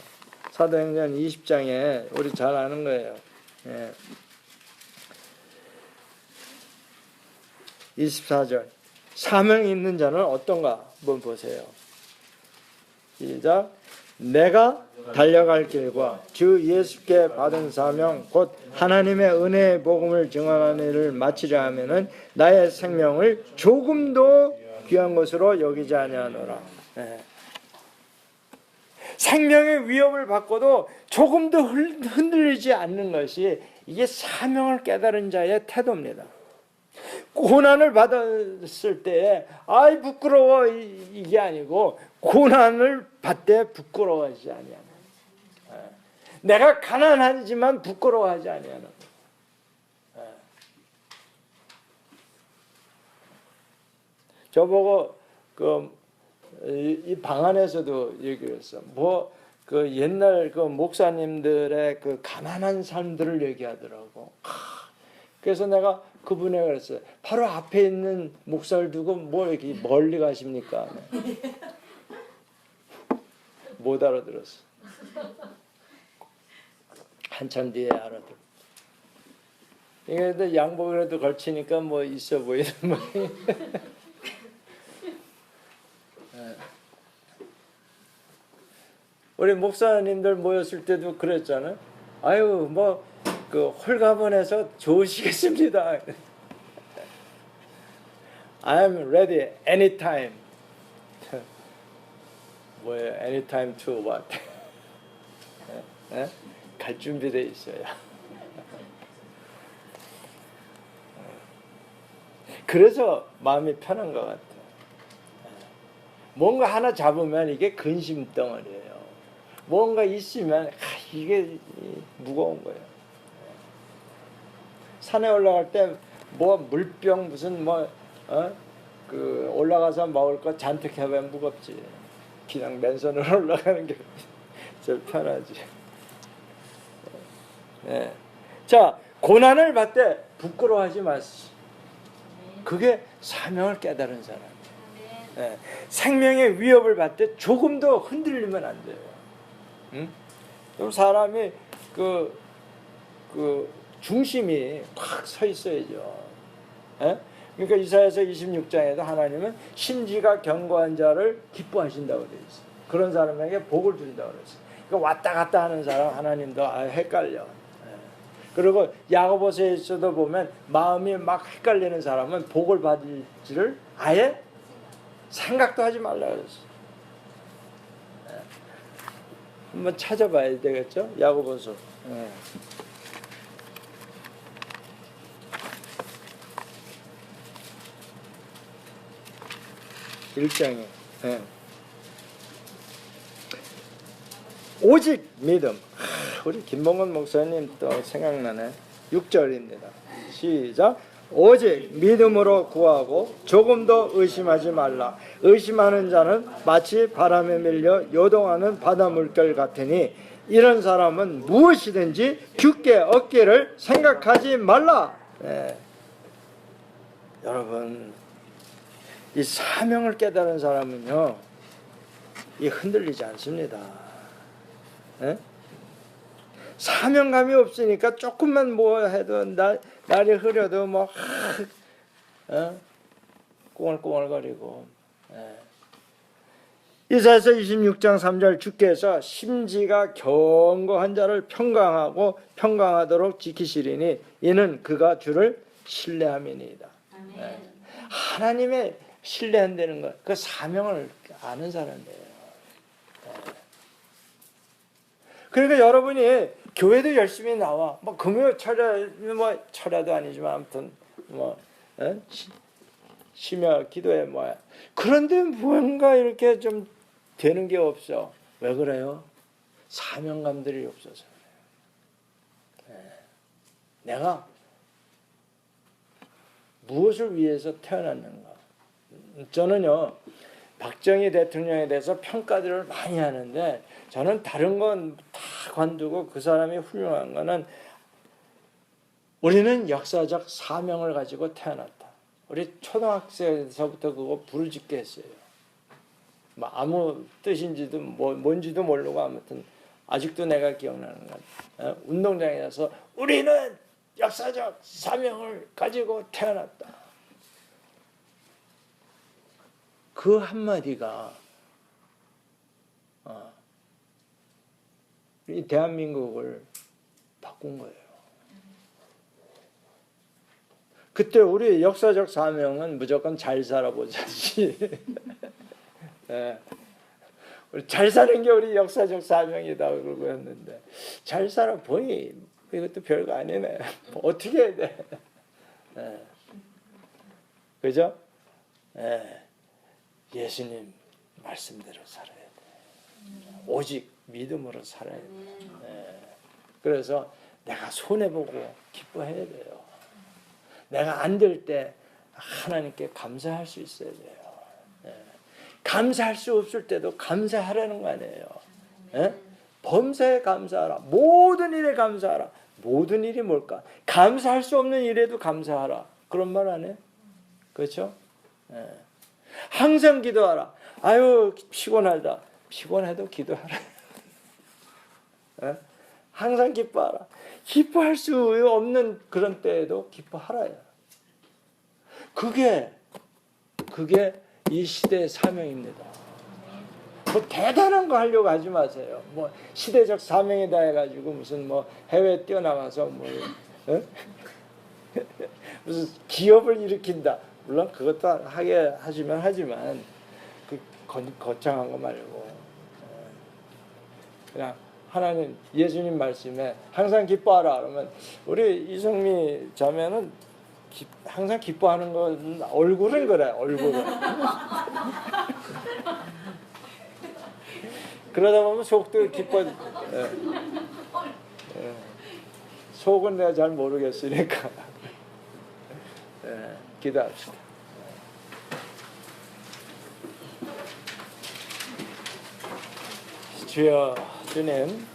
사도행전 20장에 우리 잘 아는 거예요. 24절. 사명이 있는 자는 어떤가 한번 보세요. 시작. 내가 달려갈 길과 주 예수께 받은 사명 곧 하나님의 은혜의 복음을 증언하는 일을 마치려 하면은 나의 생명을 조금도 귀한 것으로 여기지 아니하노라. 생명의 위협을 받고도 조금도 흔들리지 않는 것이 이게 사명을 깨달은 자의 태도입니다. 고난을 받았을 때 아이 부끄러워 이게 아니고 고난을 받되 부끄러워하지 아니하는, 내가 가난하지만 부끄러워하지 아니하는. 저보고 이 방 안에서도 얘기를 했어. 그 옛날 그 목사님들의 그 가난한 삶들을 얘기하더라고. 그래서 내가 그분에게 그랬어요. 바로 앞에 있는 목사를 두고 뭐 이렇게 멀리 가십니까? 못 알아들었어. 한참 뒤에 알아들었어. 이게 양복이라도 걸치니까 뭐 있어 보이는 뭐. 우리 목사님들 모였을 때도 그랬잖아요. 아유 뭐 그 홀가분해서 좋으시겠습니다. I'm ready anytime. 뭐예요? Anytime to what? 갈 준비돼 있어야. 그래서 마음이 편한 것 같아요. 뭔가 하나 잡으면 이게 근심덩어리예요. 뭔가 있으면 이게 무거운 거예요. 산에 올라갈 때 뭐 물병 무슨 그 올라가서 먹을 거 잔뜩 해보면 무겁지. 그냥 맨손으로 올라가는 게 제일 편하지. 자, 고난을 받되 부끄러워하지 마시오. 그게 사명을 깨달은 사람. 생명의 위협을 받되 조금도 흔들리면 안 돼요. 좀 사람이 그 중심이 팍 서 있어야죠. 그러니까 이사야서 26장에도 하나님은 심지가 견고한 자를 기뻐하신다고 되어 있어요. 그런 사람에게 복을 준다고 그랬어요. 그러니까 왔다 갔다 하는 사람 하나님도 헷갈려. 그리고 야고보서에서도 보면 마음이 막 헷갈리는 사람은 복을 받을지를 아예 생각도 하지 말라 그랬어요. 한번 찾아봐야 되겠죠? 야고보서. 1장에 오직 믿음. 우리 김봉건 목사님 또 생각나네. 6절입니다. 시작. 오직 믿음으로 구하고 조금도 의심하지 말라. 의심하는 자는 마치 바람에 밀려 요동하는 바다 물결 같으니 이런 사람은 무엇이든지 굳게 얻기를 생각하지 말라. 여러분, 이 사명을 깨달은 사람은요, 이 흔들리지 않습니다. 사명감이 없으니까 조금만 뭐 해도 날이 흐려도 뭐 꽁얼꽁얼거리고. 이사야서 26장 3절 주께서 심지가 견고한 자를 평강하도록 지키시리니 이는 그가 주를 신뢰함이니이다. 하나님의 신뢰한다는 것, 그 사명을 아는 사람이에요. 그러니까 여러분이 교회도 열심히 나와. 뭐 금요 철야도 아니지만 아무튼 쉬며 기도해 뭐야. 그런데 뭔가 이렇게 좀 되는 게 없어. 왜 그래요? 사명감들이 없어서 그래요. 내가 무엇을 위해서 태어났는가? 저는요, 박정희 대통령에 대해서 평가들을 많이 하는데 저는 다른 건 다 관두고 그 사람이 훌륭한 거는 우리는 역사적 사명을 가지고 태어났다. 우리 초등학생에서부터 그거 부르짖게 했어요. 뭐 아무 뜻인지도 뭔지도 모르고 아무튼 아직도 내가 기억나는 건 운동장에 가서 우리는 역사적 사명을 가지고 태어났다. 그 한마디가 이 대한민국을 바꾼 거예요. 그때 우리 역사적 사명은 무조건 잘 살아보자지. 네. 우리 잘 사는 게 우리 역사적 사명이다 그러고 했는데 잘 살아보니 이것도 별거 아니네. 어떻게 해야 돼? 네. 그죠? 네. 예수님 말씀대로 살아야 돼. 오직 믿음으로 살아야 돼. 네. 그래서 내가 손해보고 기뻐해야 돼요. 내가 안 될 때 하나님께 감사할 수 있어야 돼요. 네. 감사할 수 없을 때도 감사하라는 거 아니에요. 네? 범사에 감사하라. 모든 일에 감사하라. 모든 일이 뭘까? 감사할 수 없는 일에도 감사하라. 그런 말 안 해? 그렇죠? 네. 항상 기도하라. 아유 피곤하다. 피곤해도 기도하라. 네? 항상 기뻐하라. 기뻐할 수 없는 그런 때에도 기뻐하라요. 그게 이 시대의 사명입니다. 뭐 대단한 거 하려고 하지 마세요. 뭐 시대적 사명이다 해가지고 무슨 뭐 해외 뛰어나가서 뭐 무슨 기업을 일으킨다. 물론 그것도 하게 하지만 그 거창한 거 말고 그냥 하나님 예수님 말씀에 항상 기뻐하라 그러면 우리 이성미 자매는 항상 기뻐하는 건 얼굴은 그래. 얼굴은 그러다 보면 속도 기뻐. 속은 내가 잘 모르겠으니까 기도합시다. 주여 주님